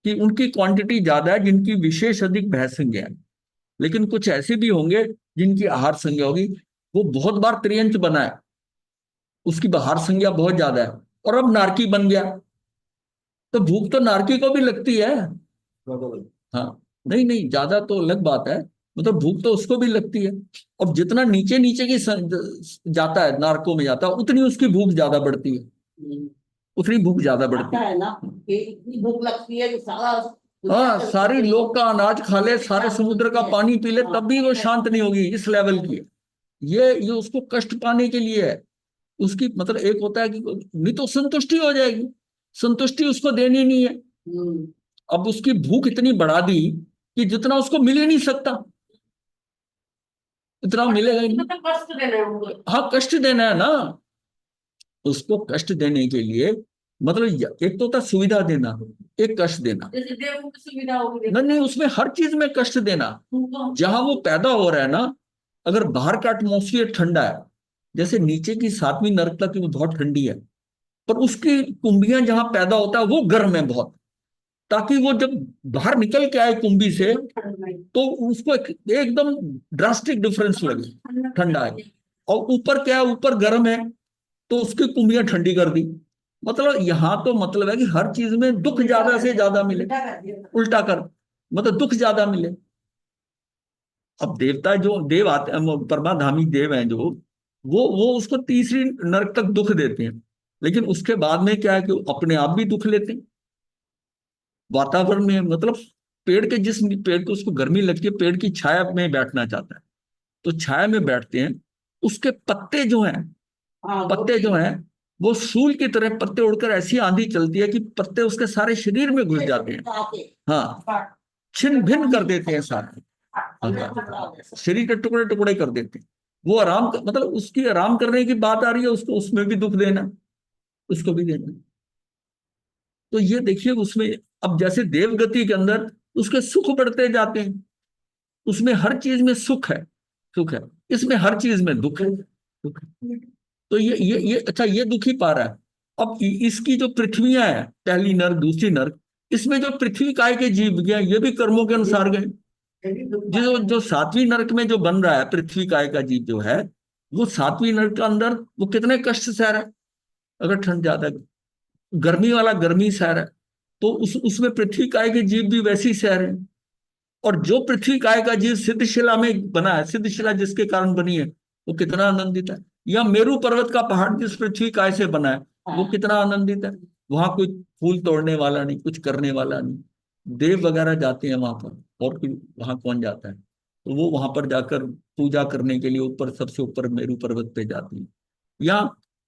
कि उनकी क्वांटिटी ज्यादा है जिनकी विशेष अधिक भय संज्ञा है। लेकिन कुछ ऐसे भी होंगे जिनकी आहार संज्ञा होगी, वो बहुत बार त्रियंच बना है, उसकी आहार संज्ञा बहुत ज्यादा है, और अब नारकी बन गया, तो भूख तो नारकी को भी लगती है। हाँ, नहीं नहीं ज्यादा तो अलग बात है, मतलब भूख तो उसको भी लगती है। अब जितना नीचे नीचे की जाता है, नार्को में जाता है, उतनी उसकी भूख ज्यादा बढ़ती है, उतनी भूख ज्यादा बढ़ती है ना कि इतनी भूख लगती है कि सारा हाँ, सारी लोग का अनाज खा ले, सारे समुद्र का पानी पी ले, तब भी वो शांत नहीं होगी, इस लेवल की है। ये उसको कष्ट पाने के लिए है। उसकी मतलब एक होता है कि नहीं तो संतुष्टि हो जाएगी, संतुष्टि उसको देनी नहीं है। अब उसकी भूख इतनी बढ़ा दी कि जितना उसको मिल ही नहीं सकता, इतना मिलेगा ही नहीं। कष्ट देना है उनको। हाँ, कष्ट देना है ना, उसको कष्ट देने के लिए मतलब एक तो होता सुविधा देना, एक कष्ट देना। जैसे देवों की सुविधा होगी, नहीं नहीं, उसमें हर चीज में कष्ट देना। जहां वो पैदा हो रहा है ना, अगर बाहर का एटमोस्फियर ठंडा है, जैसे नीचे की 7वीं नरक तक वो बहुत ठंडी है, पर उसकी कुंभियां जहां पैदा होता है वो गर्म है बहुत, ताकि वो जब बाहर निकल के आए कुंभी से तो उसको एकदम ड्रास्टिक डिफरेंस लगे, ठंडा है। और ऊपर क्या है, ऊपर गर्म है, तो उसकी कुंभियां ठंडी कर दी। मतलब यहां तो मतलब है कि हर चीज में दुख ज्यादा से ज्यादा मिले, उल्टा कर, मतलब दुख ज्यादा मिले। अब देवता जो देव आते हैं, परमाधामी देव हैं जो, वो उसको तीसरी नरक तक दुख देते हैं, लेकिन उसके बाद में क्या है कि वो अपने आप भी दुख लेते हैं वातावरण में। मतलब पेड़ के जिस पेड़ को उसको गर्मी लगती है, पेड़ की छाया में बैठना चाहता है, तो छाया में बैठते हैं। उसके पत्ते जो हैं, पत्ते जो हैं वो सूल की तरह पत्ते उड़कर ऐसी आंधी चलती है कि पत्ते उसके सारे शरीर में घुस जाते हैं। हाँ, छिन्न भिन्न कर देते हैं सारे, शरीर के टुकड़े टुकड़े कर देते हैं। वो मतलब उसकी आराम करने की बात आ रही है, उसको उसमें भी दुख देना, उसको भी देना। तो ये देखिए उसमें, अब जैसे देवगति के अंदर उसके सुख बढ़ते जाते हैं, उसमें हर चीज में सुख है, सुख है, इसमें हर चीज में दुख है, दुख है। तो ये अच्छा, ये दुखी पा रहा है। अब इसकी जो पृथ्वियां हैं, पहली नर्क दूसरी नर्क, इसमें जो पृथ्वी काय के जीव गए ये भी कर्मों के अनुसार गए। जो जो 7वीं नरक में जो बन रहा है पृथ्वी काय का जीव जो है, वो 7वीं नरक के अंदर वो कितने कष्ट सह रहा है। अगर ठंड ज्यादा, गर्मी वाला गर्मी सह रहा है, तो उसमें पृथ्वी काय के जीव भी वैसे ही सह रहे हैं। और जो पृथ्वी काय का जीव सिद्धशिला में बना है, सिद्धशिला जिसके कारण बनी है, वो कितना आनंदित है। या मेरू पर्वत का पहाड़ जिस पृथ्वी काय से बना है, वो कितना आनंदित है। वहां कोई फूल तोड़ने वाला नहीं, कुछ करने वाला नहीं। देव वगैरह जाते हैं वहां पर, और कोई वहां कौन जाता है? तो वो वहां पर जाकर पूजा करने के लिए ऊपर, सबसे ऊपर मेरू पर्वत पे जाती है। या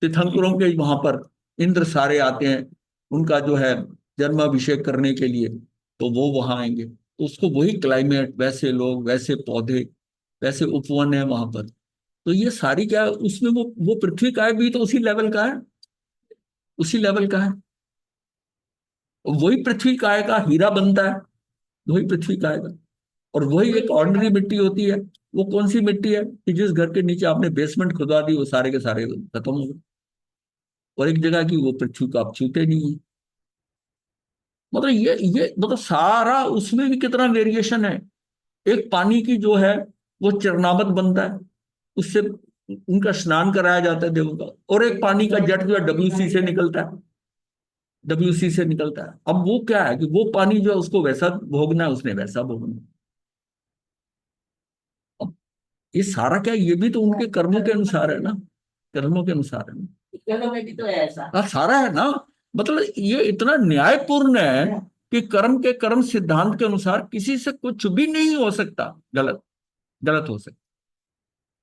तीर्थंकरों के वहां पर इंद्र सारे आते हैं, उनका जो है जन्माभिषेक करने के लिए, तो वो वहां आएंगे। तो उसको वही क्लाइमेट, वैसे लोग, वैसे पौधे, वैसे उपवन है वहां पर। तो ये सारी क्या है, उसमें वो पृथ्वी का है भी तो उसी लेवल का है, उसी लेवल का है। वही पृथ्वी काय का हीरा बनता है, वही पृथ्वी काय का। और वही एक ऑर्डिनरी मिट्टी होती है। वो कौन सी मिट्टी है कि जिस घर के नीचे आपने बेसमेंट खुदवा दी, वो सारे के सारे खत्म हो गए। और एक जगह की वो पृथ्वी को आप छूते नहीं है। मतलब ये मतलब सारा उसमें भी कितना वेरिएशन है। एक पानी की जो है वो चरणावत बनता है, उससे उनका स्नान कराया जाता है देवों का, और एक पानी का जेट जो है डब्ल्यूसी से निकलता है, डब्ल्यूसी से निकलता है। अब वो क्या है कि वो पानी जो है उसको वैसा भोगना है, उसने वैसा भोगना है। अब ये सारा क्या है? ये भी तो उनके कर्मों के अनुसार है ना, कर्मों के अनुसार है ना। चलो में भी तो है ऐसा। सारा है ना। मतलब ये इतना न्यायपूर्ण है कि कर्म के कर्म सिद्धांत के अनुसार किसी से कुछ भी नहीं हो सकता गलत, गलत हो सकता।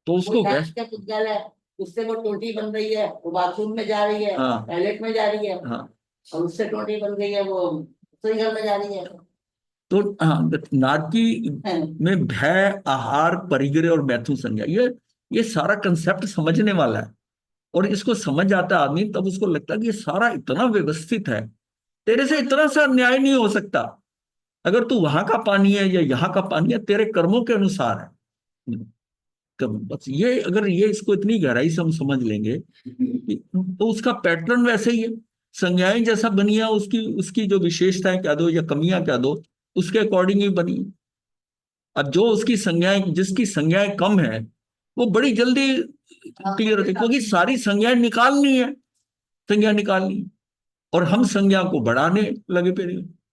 तो वो उसको कांच वैसे, का पुतगल है, उससे वो टोटी बन रही है, वो बाथरूम में जा रही है, हाँ टॉयलेट में जा रही है, हाँ। और उससे टोटी बन गई है, वो रसोई घर में जा रही है। तो हाँ, नारकी में भय, आहार, परिग्रह और मैथुन संज्ञा, ये सारा कंसेप्ट समझने वाला है। और इसको समझ आता है आदमी, तब उसको लगता है कि ये सारा इतना व्यवस्थित है, तेरे से इतना सा न्याय नहीं हो सकता। अगर तू वहां का पानी है या यहाँ का पानी है, तेरे कर्मों के अनुसार है। बस ये, अगर ये इसको इतनी गहराई से हम समझ लेंगे तो उसका पैटर्न वैसे ही है। संज्ञाएं जैसा बनी है, उसकी उसकी जो विशेषताएं क्या दो या कमियां क्या दो, उसके अकॉर्डिंग ही बनी है। अब जो उसकी संज्ञाएं, जिसकी संज्ञाएं कम है, वो बड़ी जल्दी क्लियर होती है, क्योंकि सारी संज्ञाएं निकालनी है, संज्ञा निकालनी है। और हम संज्ञा को बढ़ाने लगे पे,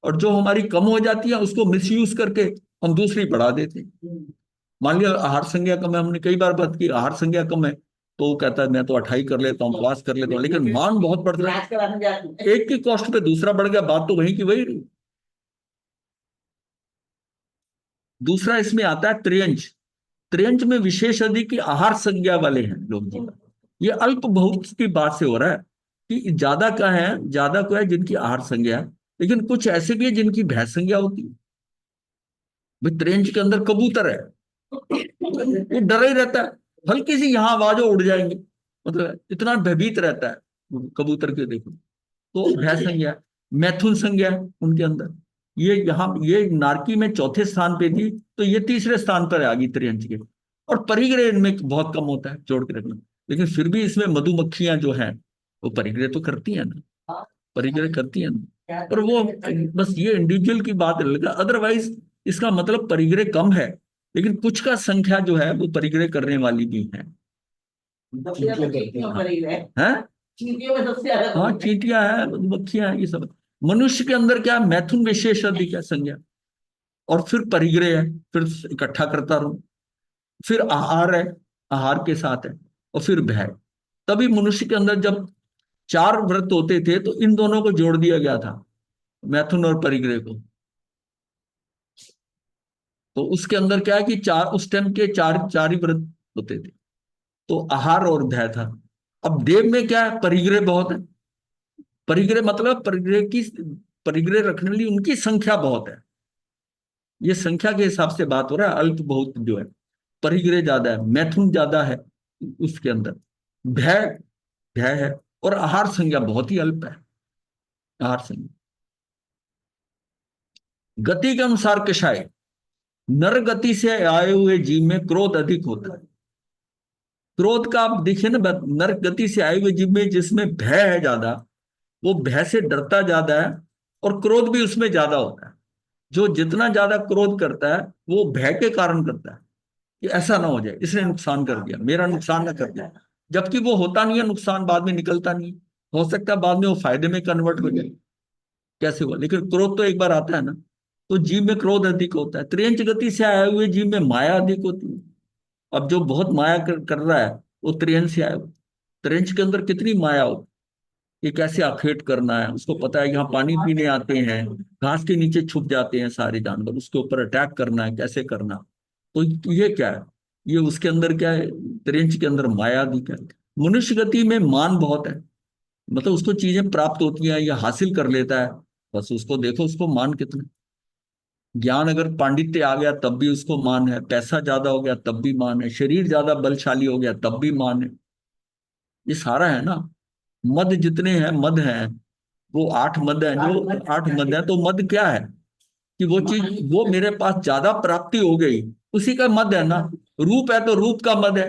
और जो हमारी कम हो जाती है उसको मिसयूज करके हम दूसरी बढ़ा देते हैं। मान लिया आहार संज्ञा कम है, हमने कई बार बात की आहार संज्ञा कम है, तो वो कहता है मैं तो 28 कर लेता हूँ, पास कर लेता हूँ, लेकिन मान बहुत बढ़ रहा इलाज कराने जाती है, है। एक की कॉस्ट पे दूसरा बढ़ गया, बात तो वहीं की वही रही। दूसरा इसमें आता है त्रियंच। त्रियंच में विशेष अधिक आहार संज्ञा वाले हैं लोग जी। ये अल्प बहुत की बात से हो रहा है कि ज्यादा का है, ज्यादा को है जिनकी आहार संज्ञा है, लेकिन कुछ ऐसे भी है जिनकी भय संज्ञा होती है। भाई त्रियंच के अंदर कबूतर है, वो डरा ही रहता है, हल्की सी यहाँ आवाज हो उड़ जाएंगे, मतलब इतना भयभीत रहता है कबूतर के। देखो, तो भय संज्ञा, मैथुन संज्ञा है उनके अंदर। ये यहाँ ये नारकी में चौथे स्थान पे थी, तो ये तीसरे स्थान पर आ गई त्रियंच के। और परिग्रह इनमें बहुत कम होता है, जोड़ के रखना। लेकिन फिर भी इसमें मधुमक्खियां जो हैं वो परिग्रह तो करती है ना, परिग्रह करती है ना। और वो बस ये इंडिविजुअल की बात लगा, अदरवाइज इसका मतलब परिग्रह कम है, लेकिन कुछ का संख्या जो है वो परिग्रह करने वाली भी है। सबसे ज्यादा चींटियों पर ही है। हैं? चींटियों में सबसे ज्यादा हाँ, बड़ी है। चींटियां हैं, मधुमक्खियां हैं, ये सब। मनुष्य के अंदर क्या है? मैथुन विशेष अधिक है संज्ञा, और फिर परिग्रह है, फिर इकट्ठा करता रहूं, फिर आहार है, आहार के साथ है, और फिर भय। तभी मनुष्य के अंदर जब 4 व्रत होते थे तो इन दोनों को जोड़ दिया गया था, मैथुन और परिग्रह को। तो उसके अंदर क्या है कि चार, उस टाइम के चार चार ही व्रत होते थे, तो आहार और भय था। अब देव में क्या है? परिग्रह बहुत है। परिग्रह मतलब परिग्रह की, परिग्रह रखने वाली उनकी संख्या बहुत है। ये संख्या के हिसाब से बात हो रहा है, अल्प बहुत जो है, परिग्रह ज्यादा है, मैथुन ज्यादा है उसके अंदर, भय, भय है, और आहार संज्ञा बहुत ही अल्प है, आहार संज्ञा। गति के अनुसार कषाय, नर गति से आए हुए जीव में क्रोध अधिक होता है। क्रोध का आप देखिए ना, नर गति से आए हुए जीव में जिसमें भय है ज्यादा, वो भय से डरता ज्यादा है, और क्रोध भी उसमें ज्यादा होता है। जो जितना ज्यादा क्रोध करता है वो भय के कारण करता है कि ऐसा ना हो जाए, इसने नुकसान कर दिया, मेरा नुकसान ना कर दिया। जबकि वो होता नहीं है, नुकसान बाद में निकलता नहीं है। हो सकता है बाद में वो फायदे में कन्वर्ट हो जाए, कैसे हुआ, लेकिन क्रोध तो एक बार आता है ना। तो जीव में क्रोध अधिक होता है। त्रियंच गति से आए हुए जीव में माया अधिक होती है। अब जो बहुत माया कर रहा है वो त्रियंच से आया हुआ। त्रियंच के अंदर कितनी माया हो, ये कैसे आखेट करना है, उसको पता है यहाँ पानी पीने आते हैं, घास के नीचे छुप जाते हैं सारे जानवर, उसके ऊपर अटैक करना है, कैसे करना। तो ये क्या है? ये उसके अंदर क्या है? त्रियंच के अंदर माया भी क्या है। मनुष्य गति में मान बहुत है, मतलब उसको चीजें प्राप्त होती हैं या हासिल कर लेता है, बस उसको देखो, उसको मान कितना। ज्ञान अगर पांडित्य आ गया तब भी उसको मान है, पैसा ज्यादा हो गया तब भी मान है, शरीर ज्यादा बलशाली हो गया तब भी मान है। ये सारा है ना। मद जितने हैं, मद हैं, वो 8 मद है, जो 8 मद है, तो मद क्या है कि वो चीज, वो मेरे पास ज्यादा प्राप्ति हो गई, उसी का मद है ना। रूप है तो रूप का मद है।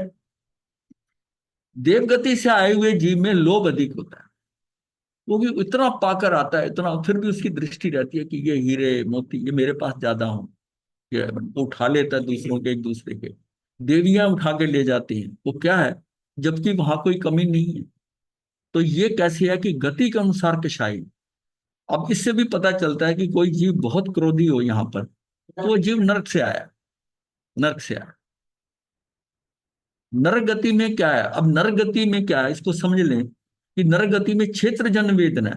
देवगति से आए हुए जीव में लोभ अधिक होता है। वो भी इतना पाकर आता है, इतना, फिर भी उसकी दृष्टि रहती है कि ये हीरे मोती ये मेरे पास ज्यादा हो, ये उठा लेता है दूसरों के, एक दूसरे के। देवियां उठा के ले जाती हैं, वो क्या है, जबकि वहां कोई कमी नहीं है। तो ये कैसे है कि गति के अनुसार कशाई। अब इससे भी पता चलता है कि कोई जीव बहुत क्रोधी हो यहाँ पर, तो वो जीव नरक से आया, नरक से आया। नरक गति में क्या है, अब नरक गति में क्या है इसको समझ लें कि नरक गति में क्षेत्र जन वेदना,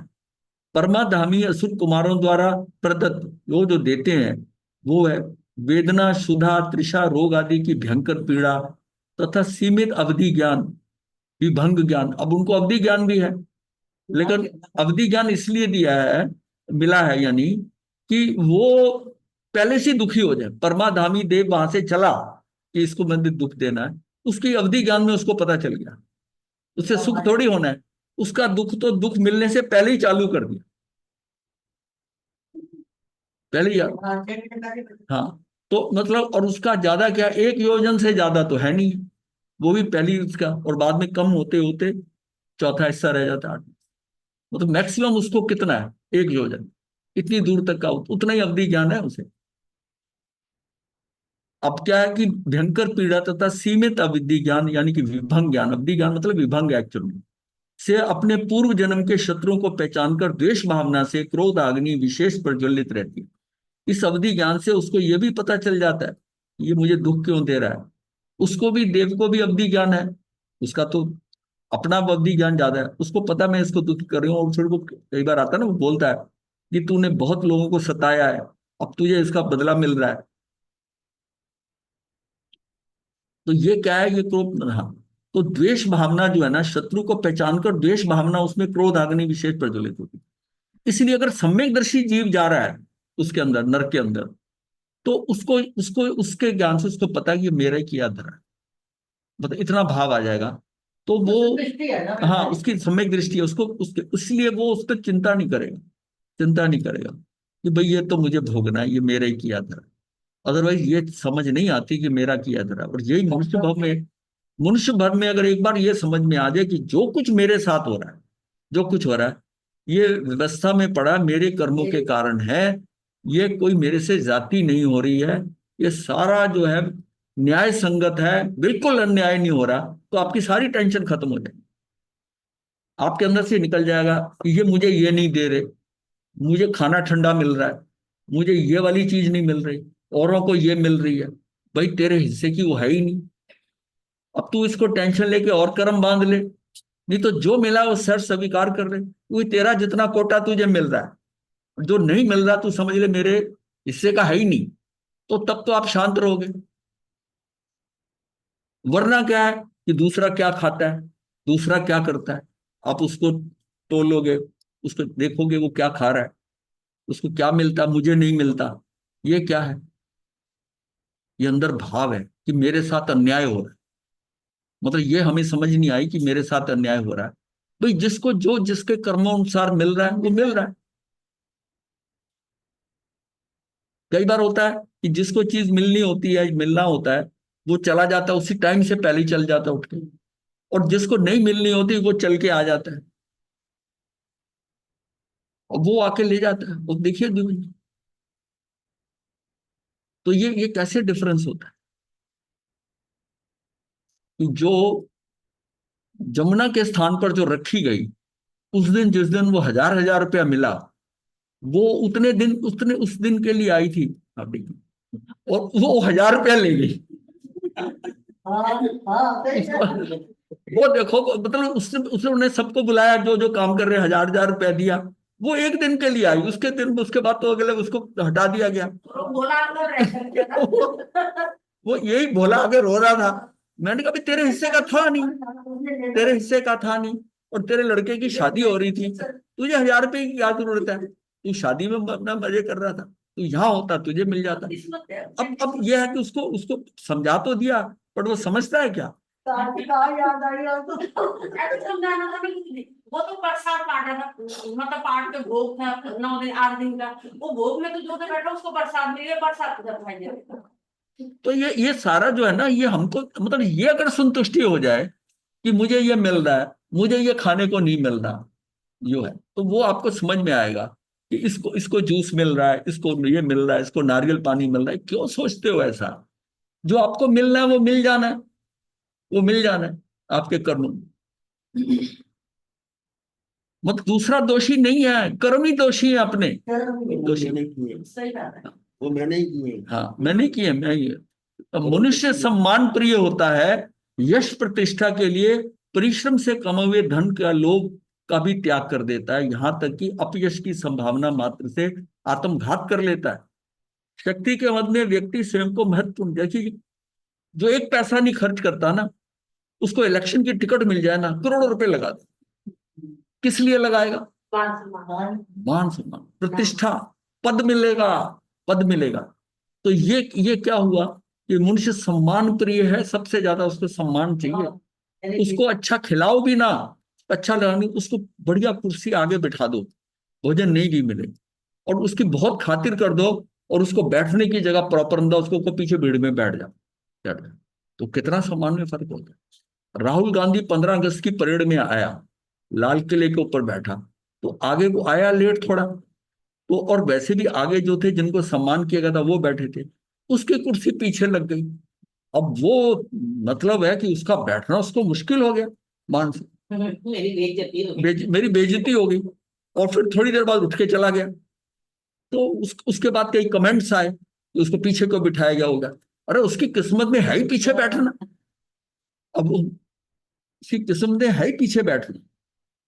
परमाधामी असुर कुमारों द्वारा प्रदत्त वो जो देते हैं, वो है वेदना, सुधा, तृषा, रोग आदि की भयंकर पीड़ा, तथा सीमित अवधि ज्ञान, विभंग ज्ञान। अब उनको अवधि ज्ञान भी है, लेकिन अवधि ज्ञान इसलिए दिया है, मिला है यानी कि वो पहले से दुखी हो जाए। परमाधामी देव वहां से चला कि इसको मैंने दुख देना है, उसकी अवधि ज्ञान में उसको पता चल गया, उससे सुख थोड़ी होना है, उसका दुख तो दुख मिलने से पहले ही चालू कर दिया, पहले ही। हाँ, तो मतलब, और उसका ज्यादा क्या, 1 योजन से ज्यादा तो है नहीं, वो भी पहली उसका, और बाद में कम होते होते चौथा हिस्सा रह जाता है। मतलब मैक्सिमम उसको कितना है, 1 योजन, इतनी दूर तक का उतना ही अवधि ज्ञान है उसे। अब क्या है कि भयंकर पीड़ा तथा सीमित अवधि ज्ञान यानी कि विभंग ज्ञान, अवधि ज्ञान मतलब विभंग एक्चुअल में, से अपने पूर्व जन्म के शत्रुओं को पहचान कर द्वेष भावना से क्रोध अग्नि विशेष प्रज्वलित रहती है। इस अवधि ज्ञान से उसको यह भी पता चल जाता है ये मुझे दुख क्यों दे रहा है। उसको भी, देव को भी अवधि ज्ञान है, उसका तो अपना अवधि ज्ञान ज्यादा है, उसको पता मैं इसको दुख कर रही हूँ। और फिर वो कई बार आता है ना, वो बोलता है कि तूने बहुत लोगों को सताया है, अब तुझे इसका बदला मिल रहा है। तो ये क्या है, ये क्रोध रहा। तो द्वेष भावना जो है ना, शत्रु को पहचान कर द्वेष भावना, उसमें क्रोध अग्नि विशेष प्रज्वलित होती है। इसलिए अगर सम्यकदर्शी जीव जा रहा है उसके अंदर, नर के अंदर, तो उसको उसको उसके ज्ञान से उसको पता है कि ये मेरा ही किया धरा है, मतलब इतना भाव आ जाएगा। तो वो, दृष्टि है ना, हाँ, उसकी सम्यक दृष्टि है, उसको उसके, इसलिए वो उस पर चिंता नहीं करेगा, चिंता नहीं करेगा कि भाई ये तो मुझे भोगना है, ये मेरा ही किया धरा। अदरवाइज ये समझ नहीं आती कि मेरा किया धरा। और यही मनुष्य भाव में, मनुष्य भर में अगर एक बार ये समझ में आ जाए कि जो कुछ मेरे साथ हो रहा है, जो कुछ हो रहा है, ये व्यवस्था में पड़ा मेरे कर्मों के कारण है, ये कोई मेरे से जाति नहीं हो रही है, ये सारा जो है न्याय संगत है, बिल्कुल अन्याय नहीं हो रहा, तो आपकी सारी टेंशन खत्म हो जाएगी। आपके अंदर से निकल जाएगा कि ये मुझे ये नहीं दे रहे, मुझे खाना ठंडा मिल रहा है, मुझे ये वाली चीज नहीं मिल रही, औरों को ये मिल रही है। भाई तेरे हिस्से की वो है ही नहीं, अब तू इसको टेंशन लेके और कर्म बांध ले। नहीं तो जो मिला वो सर स्वीकार कर ले, वही तेरा जितना कोटा तुझे मिल रहा है, जो नहीं मिल रहा तू समझ ले मेरे हिस्से का है ही नहीं। तो तब तो आप शांत रहोगे। वरना क्या है कि दूसरा क्या खाता है, दूसरा क्या करता है, आप उसको तोलोगे, उसको देखोगे वो क्या खा रहा है, उसको क्या मिलता, मुझे नहीं मिलता। ये क्या है, ये अंदर भाव है कि मेरे साथ अन्याय हो रहा है। मतलब ये हमें समझ नहीं आई कि मेरे साथ अन्याय हो रहा है। भाई जिसको जो जिसके कर्मों अनुसार मिल रहा है वो मिल रहा है। कई बार होता है कि जिसको चीज मिलनी होती है, मिलना होता है, वो चला जाता है उसी टाइम से पहले ही चल जाता है उठ के। और जिसको नहीं मिलनी होती वो चल के आ जाता है और वो आके ले जाता है, वो देखिए जीवन। तो ये कैसे डिफरेंस होता है कि जो जमुना के स्थान पर जो रखी गई, उस दिन जिस दिन वो 1000-1000 रुपया मिला, वो उतने दिन, उतने उस दिन के लिए आई थी आपकी, और वो 1000 रुपया ले गई। हाँ हाँ, सही है। वो देखो, मतलब उसने उसने उन्हें सबको बुलाया, जो जो काम कर रहे, 1000-1000 रुपया दिया। वो एक दिन के लिए आई, उसके दिन, उसके बाद तो अगले उसको हटा दिया गया। वो बोला तो रहता है वो यही भोला आगे रो रहा था। मैंने कहा भी तेरे हिस्से का था नहीं, तेरे हिस्से का था नहीं, और तेरे लड़के की शादी हो रही थी, तुझे 1000 रुपये की क्या जरूरत है, तू शादी में अपना मजे कर रहा था, तू यहाँ होता तुझे मिल जाता। अब यह है कि उसको उसको समझा तो दिया, पर वो समझता है क्या। याद आई और तो ऐसे समझाना था नहीं। वो तो प्रसाद काटा था, मतलब पाठ के भोग था 9 दिन 8 दिन का, वो भोग में तो जो तो बैठा उसको प्रसाद मिले, प्रसाद किधर खाई जाएगा। तो ये सारा जो है ना, ये हमको, मतलब ये अगर संतुष्टि हो जाए कि मुझे ये मिल रहा है, मुझे ये खाने को नहीं मिल रहा, जो है, तो वो आपको समझ में आएगा कि इसको इसको जूस मिल रहा है, इसको ये मिल रहा है, इसको नारियल पानी मिल रहा है। क्यों सोचते हो ऐसा? जो आपको मिलना है वो मिल जाना है, वो मिल जाना है आपके कर्म में। मतलब दूसरा दोषी नहीं है, कर्म ही दोषी है अपने। दोषी मैंने किए, सही बात है। वो मैंने ही किए। हाँ, मैंने किए, मैं ये। मनुष्य सम्मान प्रिय होता है, यश प्रतिष्ठा के लिए परिश्रम से कमाए हुए धन का लोभ का भी त्याग कर देता है, यहां तक कि अपयश की संभावना मात्र से आत्मघात कर लेता है। शक्ति के मद में व्यक्ति स्वयं को महत्वपूर्ण, देखिए, जो एक पैसा नहीं खर्च करता ना, उसको इलेक्शन की टिकट मिल जाए ना, करोड़ों रुपए लगा दे, किस लिए लगाएगा? मान सम्मान, प्रतिष्ठा, पद मिलेगा, पद मिलेगा। तो ये क्या हुआ कि मनुष्य सम्मान प्रिय है, सबसे ज्यादा उसको सम्मान चाहिए। उसको अच्छा खिलाओ भी ना, अच्छा लगा नहीं, उसको बढ़िया कुर्सी आगे बिठा दो, भोजन नहीं भी मिले, और उसकी बहुत खातिर कर दो, और उसको बैठने की जगह प्रॉपर ना, उसको पीछे भीड़ में बैठ जा, तो कितना सम्मान में फर्क होता है। राहुल गांधी 15 अगस्त की परेड में आया, लाल किले के ऊपर बैठा, तो आगे वो आया लेट थोड़ा, तो और वैसे भी आगे जो थे जिनको सम्मान किया गया था वो बैठे थे, उसकी कुर्सी पीछे लग गई। अब वो मतलब है कि उसका बैठना उसको मुश्किल हो गया, मान से मेरी बेइज्जती हो गई, और फिर थोड़ी देर बाद उठ के चला गया। तो उसके बाद कई कमेंट्स आए कि उसको पीछे क्यों बिठाया गया होगा। अरे उसकी किस्मत में है ही पीछे बैठना, अब उसकी किस्मत में है ही पीछे बैठना,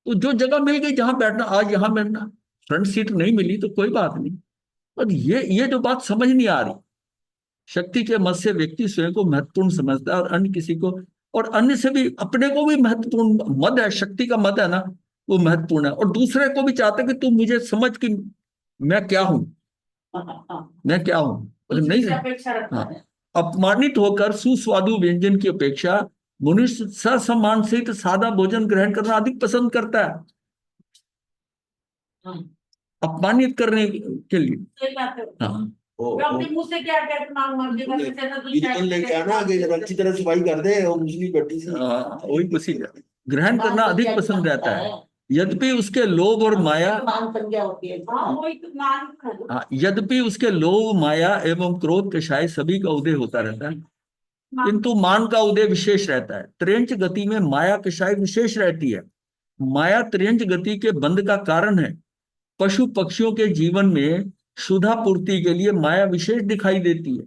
तो जो जगह मिल गई जहां बैठना, आज यहां बैठना, फ्रंट सीट नहीं मिली तो कोई बात नहीं। और ये जो बात समझ नहीं आ रही, शक्ति के मत से व्यक्ति स्वयं को महत्वपूर्ण समझता है, और अन्य किसी को, और अन्य से भी अपने को भी महत्वपूर्ण मद है, शक्ति का मद है ना, वो महत्वपूर्ण है, और दूसरे को भी चाहता है कि तू मुझे समझ कि मैं क्या हूं, मैं क्या हूं, नहीं। हाँ, अपमानित होकर सुस्वादु व्यंजन की अपेक्षा मनुष्य ससम्मान सहित सादा भोजन ग्रहण करना अधिक पसंद करता है, अपमानित करने के लिए। हाँ, अपने मुंह से क्या कहते कीर्तन लेके आना कि जब अच्छी तरह सफाई कर दे, और मुझली पट्टी से वही कुछ ही ग्रहण करना अधिक पसंद रहता है, यद्यपि उसके लोभ और माया, मान संज्ञा होती है। यद्यपि उसके लोभ, माया एवं क्रोध कषाय सभी का उदय होता रहता है, किंतु मान का उदय विशेष रहता है। त्रेंच गति में माया कषाय विशेष रहती है। माया त्रेंच गति के बंध का कारण है। पशु पक्षियों के जीवन में सुधा पूर्ति के लिए माया विशेष दिखाई देती है।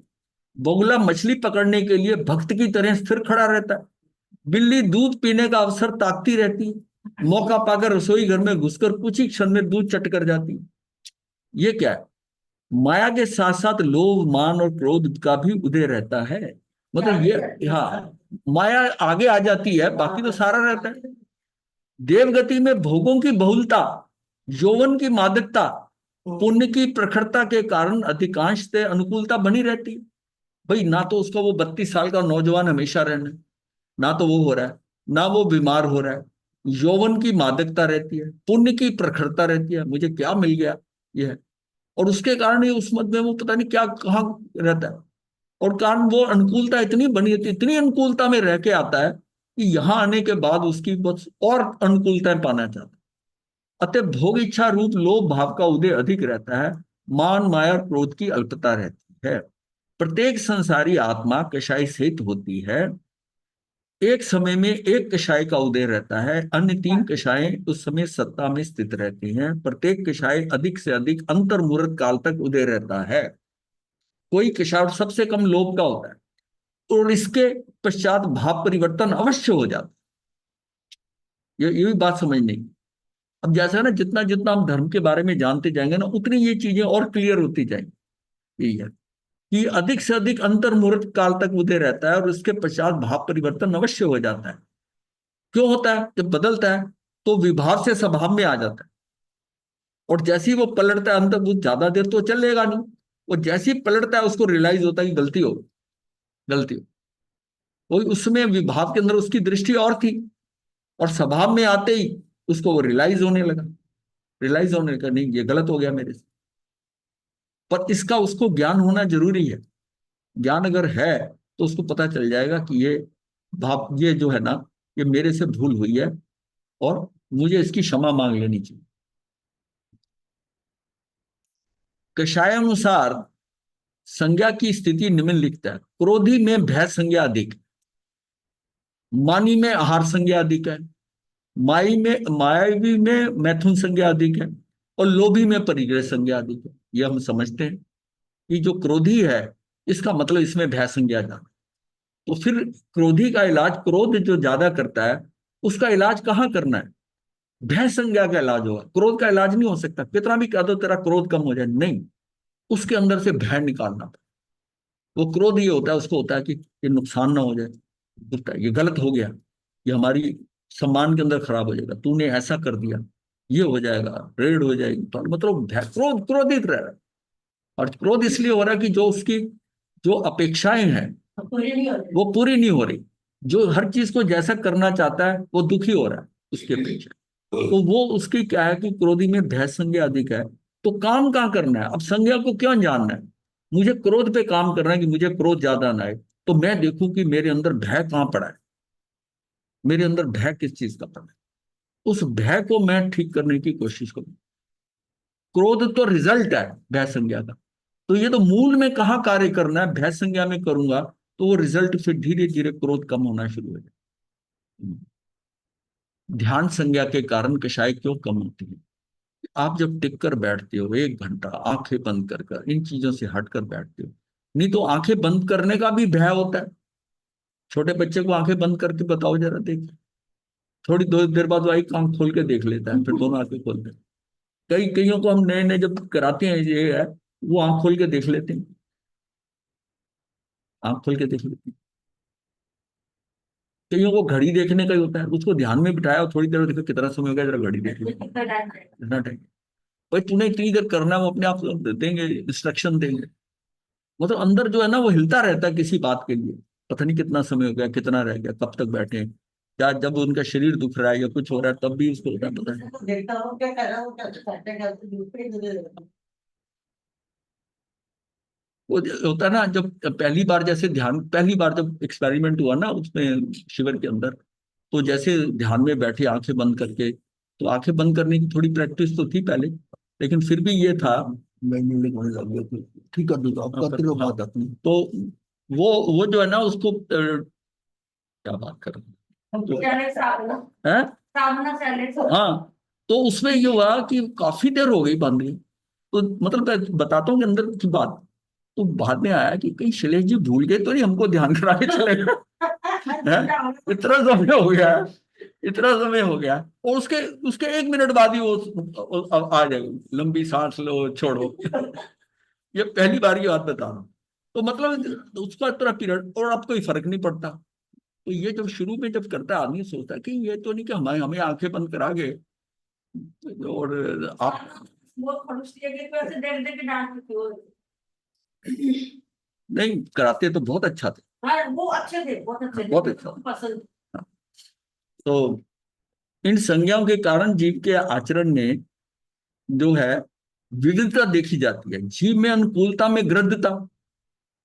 बगुला मछली पकड़ने के लिए भक्त की तरह स्थिर खड़ा रहता है। बिल्ली दूध पीने का अवसर ताकती रहती है, मौका पाकर रसोई घर में घुसकर कुछ ही क्षण में दूध चट कर जाती है। ये क्या है? माया के साथ साथ लोभ, मान और क्रोध का भी उदय रहता है। मतलब ये, हाँ, माया आगे आ जाती है, बाकी तो सारा रहता है। देवगति में भोगों की बहुलता, यौवन की मादकता, पुण्य की प्रखरता के कारण अधिकांश से अनुकूलता बनी रहती है। भाई, ना तो उसका वो 32 साल का नौजवान हमेशा रहना, ना तो वो हो रहा है, ना वो बीमार हो रहा है। यौवन की मादकता रहती है, पुण्य की प्रखरता रहती है, मुझे क्या मिल गया ये है। और उसके कारण ही उस मत में वो पता नहीं क्या कहाँ रहता है, और कारण वो अनुकूलता इतनी बनी होती, इतनी अनुकूलता में रह के आता है कि यहाँ आने के बाद उसकी बस और अनुकूलताएं पाना चाहता है। अतः भोग इच्छा रूप लोभ भाव का उदय अधिक रहता है, मान माया और क्रोध की अल्पता रहती है। प्रत्येक संसारी आत्मा कषाय सहित होती है। एक समय में एक कषाय का उदय रहता है, अन्य 3 कषायें उस समय सत्ता में स्थित रहती हैं। प्रत्येक कषाय अधिक से अधिक अंतर्मुहूर्त काल तक उदय रहता है। कोई कषाय सबसे कम लोभ का होता है, और इसके पश्चात भाव परिवर्तन अवश्य हो जाता है। ये भी बात समझने की। अब जैसा ना, जितना जितना हम धर्म के बारे में जानते जाएंगे ना, उतनी ये चीजें और क्लियर होती जाएंगी। यही है कि अधिक से अधिक अंतर्मुहूर्त काल तक उदय रहता है, और उसके पश्चात भाव परिवर्तन अवश्य हो जाता है। क्यों होता है? जब बदलता है तो विभाव से स्वभाव में आ जाता है, और जैसे ही वो पलटता है अंतर, वो ज्यादा देर तो चलेगा नहीं, वो जैसे ही पलटता है उसको रियलाइज होता है कि गलती हो, गलती हो। वही उसमें विभाव के अंदर उसकी दृष्टि और थी, और स्वभाव में आते ही उसको वो रियलाइज होने लगा, रियलाइज होने लगा, नहीं ये गलत हो गया मेरे से। पर इसका उसको ज्ञान होना जरूरी है। ज्ञान अगर है तो उसको पता चल जाएगा कि ये भाव, ये जो है ना, ये मेरे से भूल हुई है, और मुझे इसकी क्षमा मांग लेनी चाहिए। कषायानुसार संज्ञा की स्थिति निम्नलिखित है। क्रोधी में भय संज्ञा अधिक, मानी में आहार संज्ञा अधिक है, मायावी में मैथुन संज्ञा अधिक है, और लोभी में परिग्रह संज्ञा अधिक है। यह हम समझते हैं कि जो क्रोधी है इसका मतलब इसमें भय संज्ञा ज्यादा। तो फिर क्रोधी का इलाज, क्रोध जो ज्यादा करता है उसका इलाज कहाँ करना है? भय संज्ञा का इलाज होगा। क्रोध का इलाज नहीं हो सकता, कितना भी कह दो तेरा क्रोध कम हो जाए, नहीं, उसके अंदर से भय निकालना पड़ेगा। वो क्रोध ये होता है, उसको होता है कि ये नुकसान ना हो जाए, होता है ये गलत हो गया, ये हमारी सम्मान के अंदर खराब हो जाएगा, तूने ऐसा कर दिया, ये हो जाएगा, रेड हो जाएगी, तो मतलब क्रोध, क्रोधित रह रहा है। और क्रोध इसलिए हो रहा है कि जो उसकी जो अपेक्षाएं हैं पूरी नहीं होती। वो पूरी नहीं हो रही। जो हर चीज को जैसा करना चाहता है वो दुखी हो रहा है उसकी अपेक्षा। तो वो उसकी क्या है कि क्रोधी में भय संज्ञा अधिक है। तो काम कहाँ करना है? अब संज्ञा को क्यों जानना है? मुझे क्रोध पे काम करना है कि मुझे क्रोध ज्यादा ना आए। तो मैं देखूं कि मेरे अंदर भय कहाँ पड़ा है, मेरे अंदर भय किस चीज का पड़ा है, उस भय को मैं ठीक करने की कोशिश करूं। क्रोध तो रिजल्ट है भय संज्ञा का। तो ये तो मूल में कहाँ कार्य करना है, भय संज्ञा में करूंगा तो वो रिजल्ट फिर धीरे धीरे क्रोध कम होना शुरू हो जाए। ध्यान संज्ञा के कारण कषाय क्यों कम होती है? आप जब टिक कर बैठते हो 1 घंटा आंखें बंद कर कर, इन चीजों से हटकर बैठते हो, नहीं तो आंखें बंद करने का भी भय होता है। छोटे बच्चे को आंखें बंद करके बताओ जरा, देख, थोड़ी देर बाद वो एक आंख खोल के देख लेता है, फिर दोनों आंखें खोलते हैं। कई कईयों को हम नए नए जब कराते हैं ये है, वो आंख खोल के देख लेते हैं, आंख खोल के देख लेते हैं। कईयों को घड़ी देखने का ही होता है, उसको ध्यान में बिठाया और थोड़ी देर देखो कितना समय हो गया, जरा घड़ी देख लो, इतना टाइम। भाई तूने इतनी देर करना है, वो अपने आप देंगे, इंस्ट्रक्शन देंगे। मतलब अंदर जो है ना वो हिलता रहता है किसी बात के लिए, पता नहीं कितना समय हो गया, कितना रह गया, कब तक बैठे हैं। क्या जब उनका शरीर दुख रहा है या कुछ हो रहा है तब भी उसको होता है, पता नहीं। देखता हूँ क्या कर रहा हूँ, क्या करते हैं, क्या दूसरे दूसरे। वो होता है ना, जब पहली बार जैसे ध्यान, पहली बार जब एक्सपेरिमेंट हुआ ना उसमें शिविर के अंदर, तो जैसे ध्यान में बैठे आंखें बंद करके, तो आंखें बंद करने की थोड़ी प्रैक्टिस तो थी पहले, लेकिन फिर भी ये था, मैं म्यूजिक होने लग गया तो ठीक कर दूंगा, आप करते रहो बात अपनी। तो वो जो है ना उसको क्या बात कर रहे हैं? हाँ, तो उसमें ये हुआ कि काफी देर हो गई बंद हुई। तो मतलब मैं बताता हूँ कि अंदर की बात। तो बाद में आया कि कहीं शैलेश जी भूल गए तो नहीं हमको ध्यान करा के चले गए हैं? इतना समय हो गया है, इतना समय हो गया, और उसके उसके 1 मिनट बाद ही वो आ जाएगी, लंबी सांस लो छोड़ो। ये पहली बार की बात बता रहा हूँ। तो मतलब उसका इतना पीरियड, और अब कोई फर्क नहीं पड़ता। तो ये जब शुरू में जब करता है आदमी सोचता है कि ये तो नहीं कि हमें हमें आंखें बंद करा के और आप नहीं कराते तो बहुत अच्छा था। हाँ वो अच्छे थे, बहुत अच्छे थे, बहुत अच्छा। पसंद। हाँ। तो इन संज्ञाओं के कारण जीव के आचरण में जो है विविधता देखी जाती है। जीव में अनुकूलता में गृद्धता।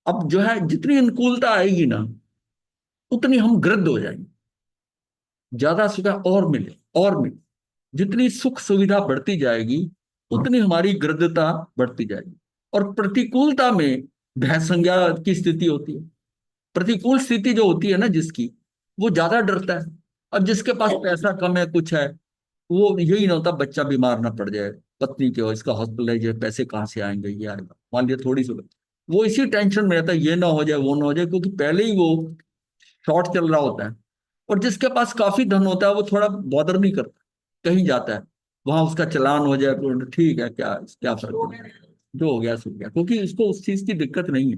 अब जो है जितनी अनुकूलता आएगी ना उतनी हम गृद्ध हो जाएंगे, ज्यादा सुविधा और मिले और मिले। जितनी सुख सुविधा बढ़ती जाएगी उतनी हमारी गृद्धता बढ़ती जाएगी। और प्रतिकूलता में भय संज्ञा की स्थिति होती है। प्रतिकूल स्थिति जो होती है ना जिसकी, वो ज्यादा डरता है। अब जिसके पास पैसा कम है, कुछ है, वो यही ना होता बच्चा बीमार ना पड़ जाए, पत्नी के हो इसका हॉस्पिटलाइज, पैसे कहाँ से आएंगे, ये आएगा, मान लिया थोड़ी सी, वो इसी टेंशन में रहता है ये ना हो जाए वो ना हो जाए, क्योंकि पहले ही वो शॉर्ट चल रहा होता है। और जिसके पास काफी धन होता है वो थोड़ा बॉदर नहीं करता, कहीं जाता है वहां उसका चालान हो जाए तो ठीक है, क्या क्या फर्क पड़ता है, जो हो गया सो गया, क्योंकि उसको उस चीज की दिक्कत नहीं है।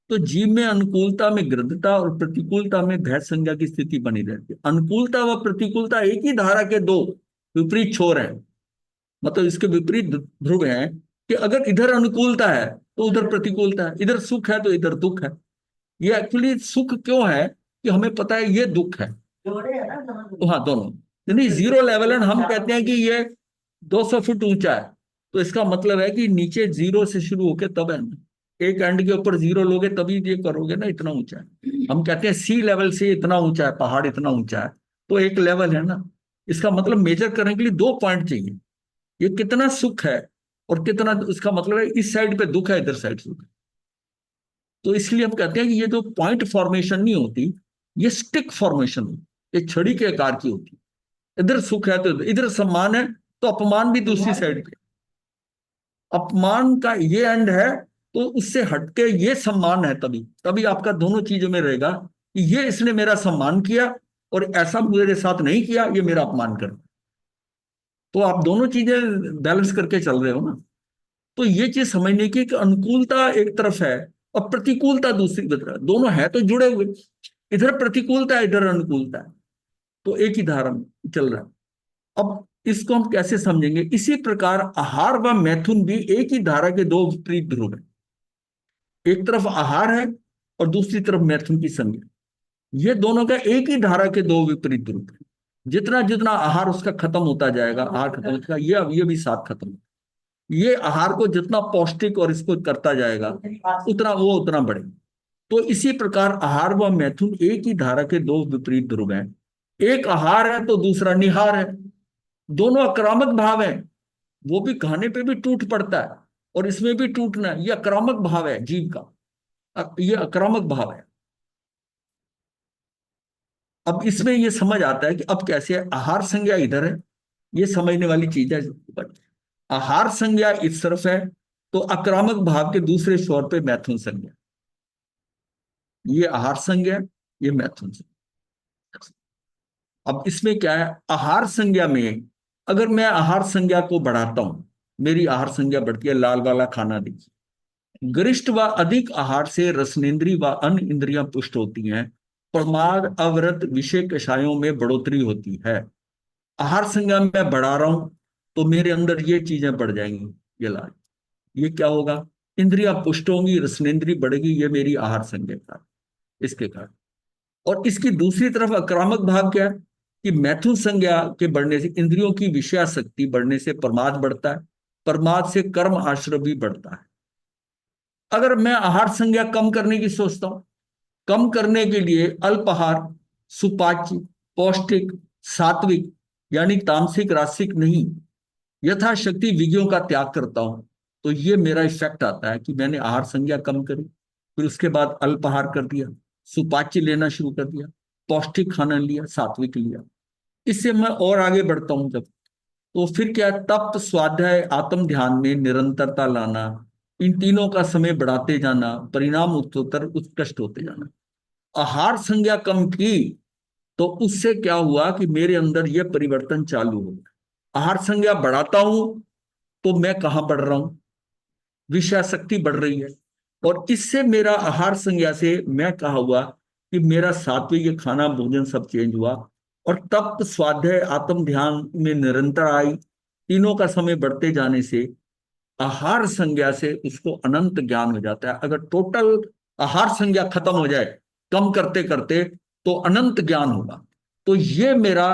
तो जीव में अनुकूलता में गृद्धता और प्रतिकूलता में भय संज्ञा की स्थिति बनी रहती है। अनुकूलता व प्रतिकूलता एक ही धारा के दो विपरीत छोर हैं, मतलब इसके विपरीत ध्रुव हैं। कि अगर इधर अनुकूलता है तो उधर प्रतिकूलता है, इधर सुख है तो इधर दुख है। ये एक्चुअली सुख क्यों है कि हमें पता है ये दुख है। जोड़े है ना तो हाँ दोनों, यानी जीरो लेवल है, हम कहते हैं कि ये 200 फुट ऊंचा है, तो इसका मतलब है कि नीचे जीरो से शुरू होके तब है ना, एक एंड के ऊपर जीरो लोगे तभी ये करोगे ना, इतना ऊंचा है। हम कहते हैं सी लेवल से इतना ऊंचा है, पहाड़ इतना ऊंचा है, तो एक लेवल है ना। इसका मतलब मेजर करने के लिए 2 पॉइंट चाहिए, ये कितना सुख है और कितना, इसका मतलब है इस साइड पे दुख है, इधर साइड सुख है। तो इसलिए हम कहते हैं कि ये जो पॉइंट फॉर्मेशन नहीं होती, ये स्टिक फॉर्मेशन होती, ये छड़ी के आकार की होती है। इधर सुख है तो इधर सम्मान है, तो अपमान भी दूसरी साइड पे। अपमान का ये एंड है, तो उससे हटके ये सम्मान है, तभी तभी आपका दोनों चीजों में रहेगा कि ये इसने मेरा सम्मान किया और ऐसा मेरे साथ नहीं किया, ये मेरा अपमान कर। तो आप दोनों चीजें बैलेंस करके चल रहे हो ना। तो ये चीज समझने की कि अनुकूलता एक तरफ है और प्रतिकूलता दूसरी तरफ, दोनों है तो जुड़े हुए, इधर प्रतिकूलता है इधर अनुकूलता है, तो एक ही धारा में चल रहा है। अब इसको हम कैसे समझेंगे? इसी प्रकार आहार व मैथुन भी एक ही धारा के दो विपरीत ध्रुव है। एक तरफ आहार है और दूसरी तरफ मैथुन की संज्ञा, ये दोनों का एक ही धारा के दो विपरीत ध्रुव है। जितना जितना आहार उसका खत्म होता जाएगा, आहार खत्म होता जाएगा, ये भी साथ खत्म, ये आहार को जितना पौष्टिक और इसको करता जाएगा उतना वो उतना बढ़े। तो इसी प्रकार आहार व मैथुन एक ही धारा के दो विपरीत ध्रुव हैं। एक आहार है तो दूसरा निहार है, दोनों आक्रामक भाव है। वो भी खाने पे भी टूट पड़ता है और इसमें भी टूटना है, ये आक्रामक भाव है जीव का, ये आक्रामक भाव है। अब इसमें ये समझ आता है कि अब कैसे है, आहार संज्ञा इधर है, ये समझने वाली चीज है। आहार संज्ञा इस तरफ है तो आक्रामक भाव के दूसरे छोर पे मैथुन संज्ञा, ये आहार संज्ञा, ये मैथुन संज्ञा। अब इसमें क्या है, आहार संज्ञा में अगर मैं आहार संज्ञा को बढ़ाता हूं, मेरी आहार संज्ञा बढ़ती है, लाल वाला खाना देखिए, गरिष्ठ व अधिक आहार से रसनेन्द्रिय व अन्य इंद्रियां पुष्ट होती हैं, प्रमाद अवरत विषय कषायों में बढ़ोतरी होती है। आहार संज्ञा में बढ़ा रहा हूं तो मेरे अंदर ये चीजें बढ़ जाएंगी, ये लाल, ये क्या होगा, इंद्रियां पुष्ट होंगी, रसनेन्द्रिय बढ़ेगी, ये मेरी आहार संज्ञा का इसके कारण। और इसकी दूसरी तरफ आक्रामक भाग क्या है कि मैथुन संज्ञा के बढ़ने से इंद्रियों की विषयासक्ति बढ़ने से प्रमाद बढ़ता है, प्रमाद से कर्म आश्रय भी बढ़ता है। अगर मैं आहार संज्ञा कम करने की सोचता हूं, कम करने के लिए अल्पाहार, सुपाच्य, पौष्टिक, सात्विक यानी तामसिक रासिक नहीं, यथाशक्ति विधियों का त्याग करता हूं, तो ये मेरा इफेक्ट आता है कि मैंने आहार संज्ञा कम करी, फिर उसके बाद अल्पाहार कर दिया, सुपाच्य लेना शुरू कर दिया, पौष्टिक खाना लिया, सात्विक लिया। इससे मैं और आगे बढ़ता हूं जब, तो फिर क्या, तप, स्वाध्याय, आत्म ध्यान में निरंतरता लाना, इन तीनों का समय बढ़ाते जाना, परिणाम उत्तरोत्तर उत्कृष्ट होते जाना। आहार संज्ञा कम की तो उससे क्या हुआ कि मेरे अंदर यह परिवर्तन चालू हो गया। आहार संज्ञा बढ़ाता हूं तो मैं कहां बढ़ रहा हूं, विषयासक्ति बढ़ रही है, और इससे मेरा आहार संज्ञा से मैं कहा हुआ कि मेरा सात्विक खाना भोजन सब चेंज हुआ, और तप, स्वाध्याय, आत्म ध्यान में निरंतर आई, तीनों का समय बढ़ते जाने से आहार संज्ञा से उसको अनंत ज्ञान हो जाता है। अगर टोटल आहार संज्ञा खत्म हो जाए कम करते करते तो अनंत ज्ञान होगा। तो ये मेरा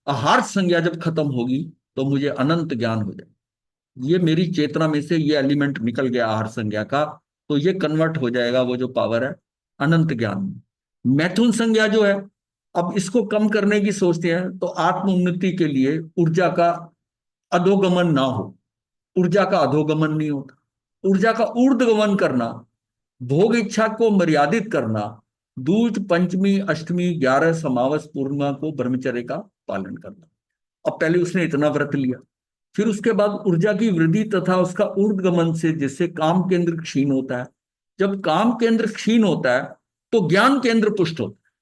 आहार संज्ञा जब खत्म होगी तो मुझे अनंत ज्ञान हो जाए, ये मेरी चेतना में से ये एलिमेंट निकल गया आहार संज्ञा का, तो ये कन्वर्ट हो जाएगा वो जो पावर है अनंत ज्ञान में। मैथुन संज्ञा जो है, अब इसको कम करने की सोचते हैं तो आत्म उन्नति के लिए ऊर्जा का अधोगमन ना हो, ऊर्जा का अधोगमन नहीं होता, ऊर्जा का ऊर्ध्वगमन करना, भोग इच्छा को मर्यादित करना, दूज, पंचमी, अष्टमी, 11 समावस, पूर्णिमा को ब्रह्मचर्य का पालन करना। अब पहले उसने इतना व्रत लिया, फिर उसके बाद ऊर्जा की वृद्धि तथा उसका ऊर्ध्वगमन से जिससे काम केंद्र क्षीण होता है, जब काम केंद्र क्षीण होता है तो ज्ञान केंद्र पुष्ट होता है,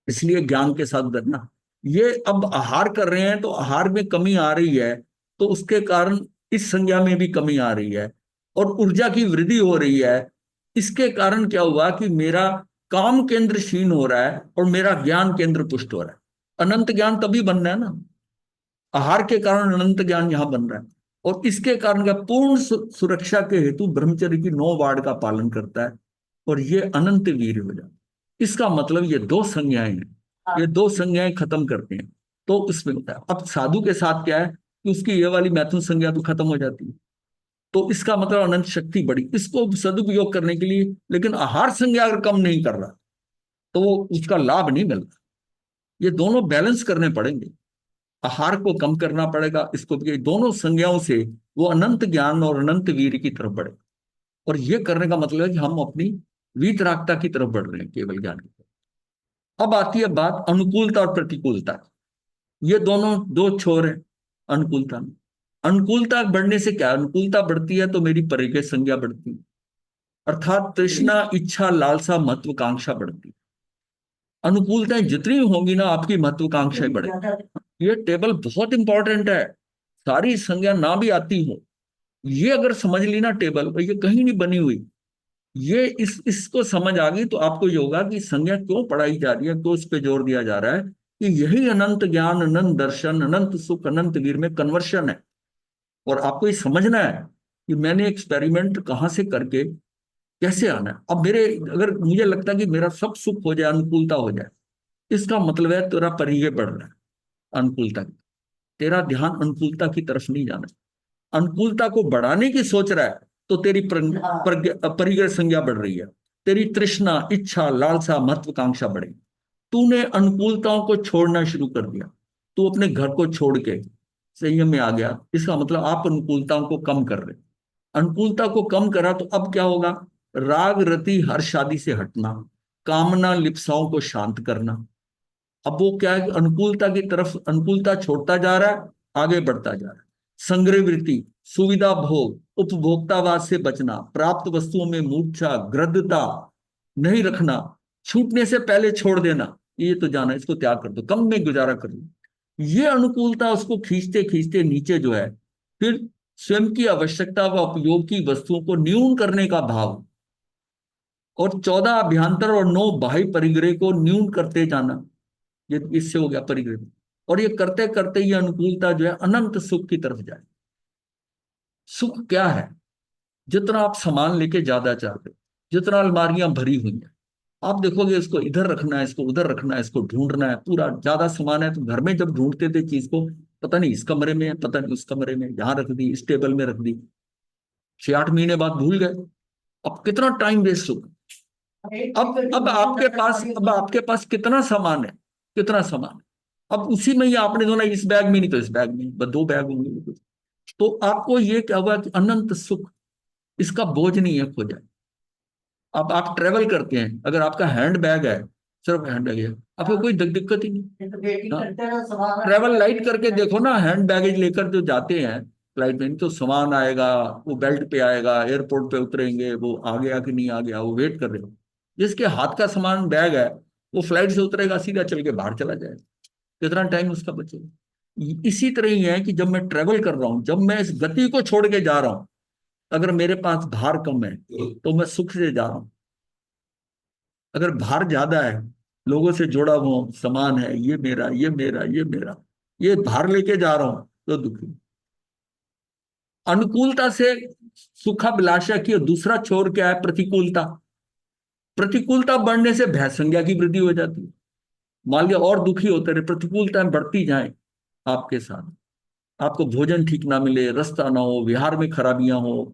इसलिए ज्ञान के साथ करना। ये अब आहार कर रहे हैं तो आहार में कमी आ रही है, तो उसके कारण इस संज्ञा में भी कमी आ रही है और ऊर्जा की वृद्धि हो रही है। इसके कारण क्या हुआ कि मेरा काम केंद्र क्षीण हो रहा है और मेरा ज्ञान केंद्र पुष्ट हो रहा है। अनंत ज्ञान तभी बन रहा है ना, आहार के कारण अनंत ज्ञान यहां बन रहा है। और इसके कारण का पूर्ण सुरक्षा के हेतु ब्रह्मचर्य की 9 वार्ड का पालन करता है और ये अनंत वीर हो जाता है। इसका मतलब ये दो संज्ञाएं हैं, ये दो संज्ञाएं खत्म करते हैं तो उसमें होता है। अब साधु के साथ क्या है कि उसकी ये वाली मैथुन संज्ञा तो खत्म हो जाती है, तो इसका मतलब अनंत शक्ति बढ़ी, इसको सदुपयोग करने के लिए। लेकिन आहार संज्ञा अगर कम नहीं कर रहा तो वो उसका लाभ नहीं मिल रहा, ये दोनों बैलेंस करने पड़ेंगे। आहार को कम करना पड़ेगा, इसको भी दोनों संज्ञाओं से वो अनंत ज्ञान और अनंत वीर की तरफ बढ़े। और ये करने का मतलब है कि हम अपनी वीतरागता की तरफ बढ़ रहे हैं, केवल ज्ञान की तरफ। अब आती है बात अनुकूलता और प्रतिकूलता। ये दोनों दो छोर हैं अनुकूलता में। अनुकूलता बढ़ने से क्या, अनुकूलता बढ़ती है तो मेरी परिग्रह संज्ञा बढ़ती है, अर्थात तृष्णा, इच्छा, लालसा, महत्वाकांक्षा बढ़ती है। अनुकूलताएं जितनी होंगी ना, आपकी महत्वाकांक्षाएं बढ़ेगी। ये टेबल बहुत इंपॉर्टेंट है, सारी संज्ञा ना भी आती हो, ये अगर समझ ली ना टेबल, ये कहीं नहीं बनी हुई, ये इसको समझ आ गई तो आपको ये होगा कि संज्ञा क्यों पढ़ाई जा रही है, क्यों उस पर जोर दिया जा रहा है कि यही अनंत ज्ञान, अनंत दर्शन, अनंत सुख, अनंत वीर में कन्वर्शन है। और आपको ये समझना है कि मैंने एक्सपेरिमेंट कहां से करके कैसे आना है। अब मेरे, अगर मुझे लगता है कि मेरा सब सुख हो जाए, अनुकूलता हो जाए, इसका मतलब है तेरा परिघ बढ़ रहा है अनुकूलता की, तेरा ध्यान अनुकूलता की तरफ नहीं जाना है। अनुकूलता को बढ़ाने की सोच रहा है तो तेरी परिग्रह संज्ञा बढ़ रही है, तेरी तृष्णा, इच्छा, लालसा, महत्वाकांक्षा बढ़ेगी। तूने अनुकूलताओं को छोड़ना शुरू कर दिया, तू अपने घर को छोड़ के संयम में आ गया, इसका मतलब आप अनुकूलताओं को कम कर रहे। अनुकूलता को कम करा तो अब क्या होगा, राग रति हर्ष आदि से हटना, कामना लिप्साओं को शांत करना। अब वो क्या है कि अनुकूलता की तरफ, अनुकूलता छोड़ता जा रहा है, आगे बढ़ता जा रहा है। संग्रह वृत्ति, सुविधा भोग, उपभोक्तावाद से बचना, प्राप्त वस्तुओं में मूर्छा, ग्रद्धता नहीं रखना, छूटने से पहले छोड़ देना, ये तो जाना, इसको त्याग कर दो, कम में गुजारा कर लो। ये अनुकूलता उसको खींचते खींचते नीचे जो है, फिर स्वयं की आवश्यकता व उपयोग की वस्तुओं को न्यून करने का भाव, और 14 अभ्यंतर और 9 बाह्य परिग्रह को न्यून करते जाना, ये इससे हो गया परिग्रह। और ये करते करते ये अनुकूलता जो है अनंत सुख की तरफ जाए। सुख क्या है, जितना आप सामान लेके ज्यादा चाहते हो, जितना अलमारियां भरी हुई हैं, आप देखोगे इसको इधर रखना है, इसको उधर रखना है, इसको ढूंढना है, पूरा ज्यादा सामान है। तो घर में जब ढूंढते थे चीज को, पता नहीं इस कमरे में है, पता नहीं उस कमरे में, यहाँ रख दी, इस टेबल में रख दी, 6-8 महीने बाद भूल गए। अब कितना टाइम वेस्ट होगा। अब आपके पास कितना सामान है, कितना सामान है, अब उसी में ही आपने दोनों, इस बैग में नहीं तो इस बैग में, बस 2 बैग होंगे। तो आपको ये क्या हुआ कि अनंत सुख, इसका बोझ नहीं है खो जाए। अब आप ट्रेवल करते हैं, अगर आपका हैंड बैग है, सिर्फ हैंड बैग है, आपको कोई दिक्कत ही नहीं। ट्रेवल लाइट करके देखो ना, हैंड बैगेज लेकर जो जाते हैं फ्लाइट में, तो सामान आएगा, वो बेल्ट पे आएगा, एयरपोर्ट पे उतरेंगे, वो आ गया कि नहीं आ गया, वो वेट कर रहे हो। जिसके हाथ का सामान बैग है, वो फ्लाइट से उतरेगा, सीधा चल के बाहर चला जाएगा, कितना टाइम उसका बचेगा। इसी तरह ही है कि जब मैं ट्रेवल कर रहा हूं, जब मैं इस गति को छोड़ के जा रहा हूं, अगर मेरे पास भार कम है तो मैं सुख से जा रहा हूं। अगर भार ज्यादा है, लोगों से जुड़ा हुआ सामान है, ये मेरा, ये मेरा, ये मेरा, ये भार लेके जा रहा हूं, तो दुखी। अनुकूलता से सुखाभिलाषा की दूसरा छोर क्या है, प्रतिकूलता। प्रतिकूलता बढ़ने से भय संज्ञा की वृद्धि हो जाती है। मान लिया और दुखी होते रहे, प्रतिकूलता बढ़ती जाए आपके साथ, आपको भोजन ठीक ना मिले, रास्ता ना हो, विहार में खराबियां हो,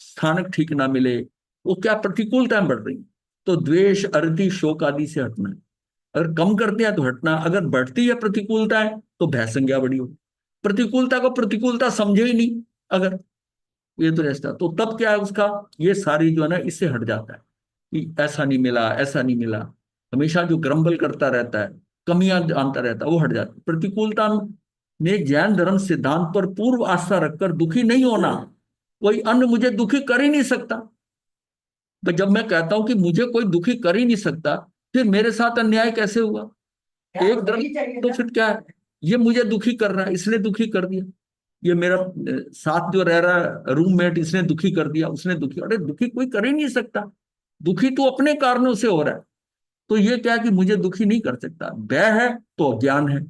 स्थानक ठीक ना मिले, वो क्या, प्रतिकूलताएं बढ़ रही। तो द्वेष, अरति, शोक आदि से हटना है। अगर कम करते हैं तो हटना, अगर बढ़ती है प्रतिकूलताएं तो भय संज्ञा बड़ी हो। प्रतिकूलता को प्रतिकूलता समझे ही नहीं अगर, ये तो ऐसा, तो तब क्या है उसका, ये सारी जो है ना, इससे हट जाता है कि ऐसा नहीं मिला, ऐसा नहीं मिला। हमेशा जो ग्रम्बल करता रहता है, कमियां जानता रहता है, वो हट जाती है। प्रतिकूलता में जैन धर्म सिद्धांत पर पूर्व आस्था रखकर दुखी नहीं होना। कोई अन्य मुझे दुखी कर ही नहीं सकता। तो जब मैं कहता हूं कि मुझे कोई दुखी कर ही नहीं सकता, फिर मेरे साथ अन्याय कैसे हुआ। एक धर्म तो फिर क्या है, ये मुझे दुखी कर रहा है, इसने दुखी कर दिया, ये मेरा साथ जो रह रहा है रूममेट, इसने दुखी कर दिया, उसने दुखी, अरे दुखी कोई कर ही नहीं सकता, दुखी तो अपने कारणों से हो रहा है। तो ये क्या है कि मुझे दुखी नहीं कर सकता। भय है तो अज्ञान है,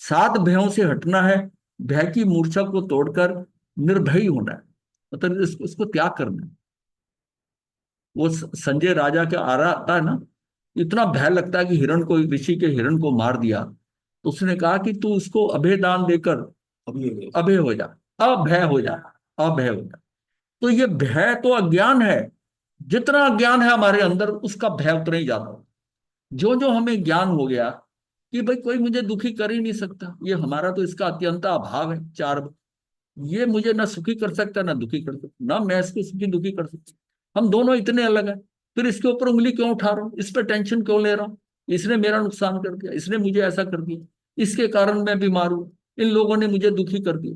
7 भयों से हटना है, भय की मूर्छा को तोड़कर निर्भय होना है, मतलब इसको त्याग करना है। वो संजय राजा के आ रहा आता है ना, इतना भय लगता है कि हिरण को, ऋषि के हिरण को मार दिया, तो उसने कहा कि तू उसको अभय दान देकर अभय हो जा, अभय हो जा, अभय हो जा। तो ये भय तो अज्ञान है, जितना ज्ञान है हमारे अंदर, उसका भय उतना ही ज्यादा हो। जो जो हमें ज्ञान हो गया, कि भाई कोई मुझे दुखी कर ही नहीं सकता, ये हमारा तो इसका अत्यंत अभाव है। चार, ये मुझे ना सुखी कर सकता ना दुखी कर सकता, ना मैं इसको सुखी दुखी कर सकता, हम दोनों इतने अलग हैं। फिर इसके ऊपर उंगली क्यों उठा रहा हूँ, इस पर टेंशन क्यों ले रहा हूँ, इसने मेरा नुकसान कर दिया, इसने मुझे ऐसा कर दिया, इसके कारण मैं बीमार हूं, इन लोगों ने मुझे दुखी कर दिया।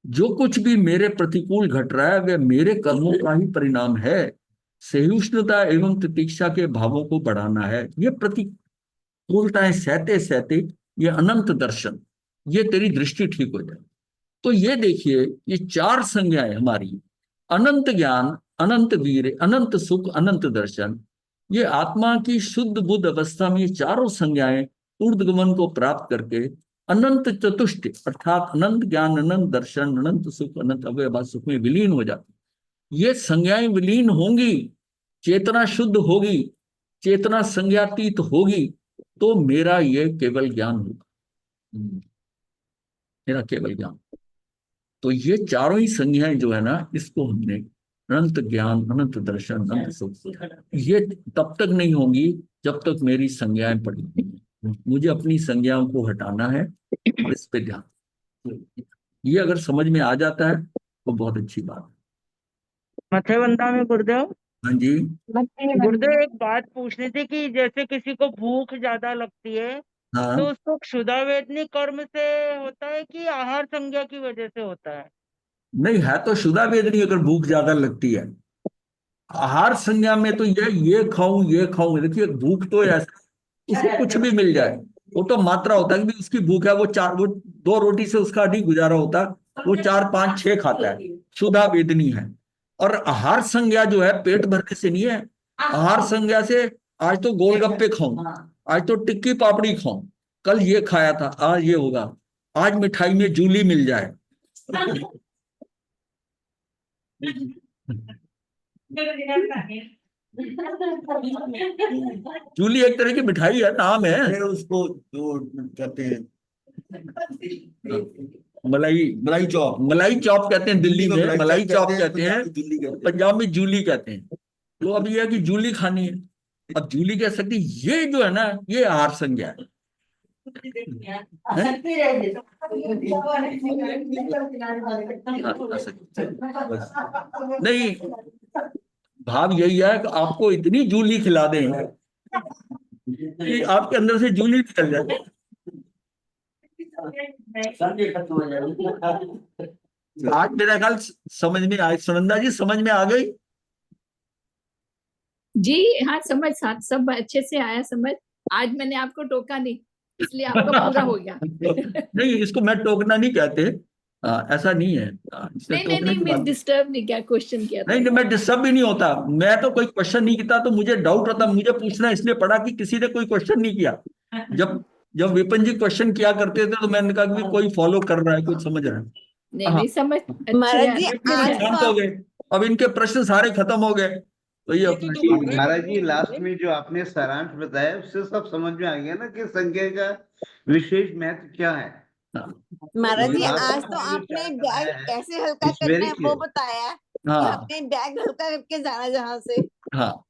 जो कुछ भी मेरे प्रतिकूल घट रहा है वह मेरे कर्मों का ही परिणाम है। सहिष्णुता एवं तितिक्षा के भावों को बढ़ाना है। ये प्रतिकूलताएं सहते सहते ये अनंत दर्शन, ये तेरी दृष्टि ठीक हो जाए। तो ये देखिए, ये चार संज्ञाएं हमारी, अनंत ज्ञान, अनंत वीर, अनंत सुख, अनंत दर्शन, ये आत्मा की शुद्ध बुद्ध अवस्था में ये चारों संज्ञाएं ऊर्ध्वगमन को प्राप्त करके अनंत चतुष्ट अर्थात अनंत ज्ञान, अनंत दर्शन, अनंत सुख, अनंत अव्ययभाव सुख में विलीन हो जाती। ये संज्ञाएं विलीन होंगी, चेतना शुद्ध होगी, चेतना संज्ञातीत होगी, तो मेरा ये केवल ज्ञान होगा, मेरा केवल ज्ञान। तो ये चारों ही संज्ञाएं जो है ना, इसको हमने अनंत ज्ञान, अनंत दर्शन, अनंत सुख, ये तब तक नहीं होंगी जब तक मेरी संज्ञाएं पड़ी हैं। मुझे अपनी संज्ञाओं को हटाना है और इस पे ध्यान, ये अगर समझ में आ जाता है तो बहुत अच्छी बात है। मत्स्यगंधा में गुरुदेव, हाँ जी। गुरुदेव एक बात पूछनी थी कि जैसे किसी को भूख ज्यादा लगती है हाँ, तो उसको क्षुधा वेदनी कर्म से होता है कि आहार संज्ञा की वजह से होता है? नहीं है तो शुदा वेदनी अगर भूख ज्यादा लगती है। आहार संज्ञा में तो ये खाऊं ये खाऊं, देखिए भूख तो ऐसा, उसे कुछ भी मिल जाए, वो तो मात्रा होता है कि भी उसकी भूख है, वो 2 रोटी से उसका नहीं गुजारा होता, वो 4 5 6 खाता है, क्षुधा वेदनी है। और आहार संज्ञा जो है पेट भरने से नहीं है, आहार संज्ञा से आज तो गोलगप्पे खाऊं, आज तो टिक्की पापड़ी खाऊं, कल ये खाया था, आज ये होगा, आज मिठाई में जूली मिल जाए। जूली एक तरह की मिठाई है, नाम है फिर उसको जो कहते हैं मलाई, मलाई चॉप कहते हैं, दिल्ली में मलाई चॉप कहते हैं, दिल्ली कहते हैं। पंजाब में जूली कहते हैं। तो अब ये है कि जूली खानी है, अब जूली कह सकती, ये जो है ना ये आहार संज्ञा है। नहीं, भाव यही है कि आपको इतनी जूली खिला दें कि आपके अंदर से जूली निकल जाए। आज मेरा ख्याल समझ में आई, सुनंदा जी समझ में आ गई? जी हाँ, समझ साथ सब अच्छे से आया समझ। आज मैंने आपको टोका नहीं, इसलिए आपका पूरा हो गया। नहीं, इसको मैं टोकना नहीं कहते, ऐसा नहीं है। इससे नहीं टोकने की मैं बात डिस्टर्ब नहीं किया, क्वेश्चन किया था। नहीं, मैं डिस्टर्ब भी नहीं होता, मैं तो कोई क्वेश्चन नहीं किया तो मुझे डाउट होता, मुझे पूछना इसलिए पड़ा कि किसी ने कोई क्वेश्चन नहीं किया। जब जब विपिन जी क्वेश्चन किया करते थे तो मैंने कहा कि कोई फॉलो कर रहा है, कुछ समझ रहा है। नहीं हाँ, नहीं समझ महाराज जी, अच्छे आज है। शांत हो गए, अब इनके प्रश्न सारे खत्म हो गए, तो ये अपना महाराज जी लास्ट में जो आपने सारांश बताया उससे सब समझ में आ गया ना कि संज्ञा का विशेष महत्व क्या है। महाराज जी, आज तो आपने बैग कैसे हल्का It's करना very है वो clear. बताया कि हाँ आपने बैग हल्का करके जाना जहां से। हाँ,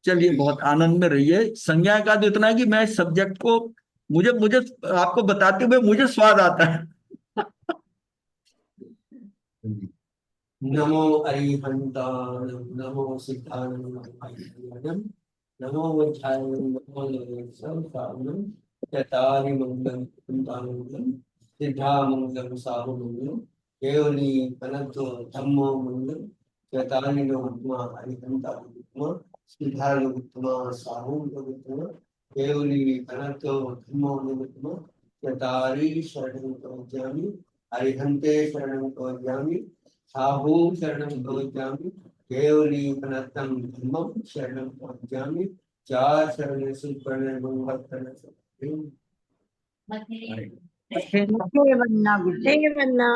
चलिए बहुत आनंद में रहिए। संज्ञा का तो इतना है कि मैं सब्जेक्ट को, मुझे मुझे आपको बताते हुए मुझे स्वाद आता है। नमो अरिहंताय, नमो सिद्धाय, नमो वज्राय, नमो सर्वसाधनं, चतारि मंगलम कुंतामंगलम, सिद्धा मंगलम साहु मंगलम, केवली अनंतो धम्मो मंगलम, चतारि लोकमा अरिहंता लोकमा, सिद्धा लोकमा साहु लोकमा, केवली अनंतो धम्मो लोकमा, चतारि शरणं गच्छामि, अरिहंते शरणं गच्छामि, साहु शरणं गच्छामि, केवली अनंतं धम्मं शरणं गच्छामि, चार शरणेषु शरणं हे वन्ना गुरुदेव। वरना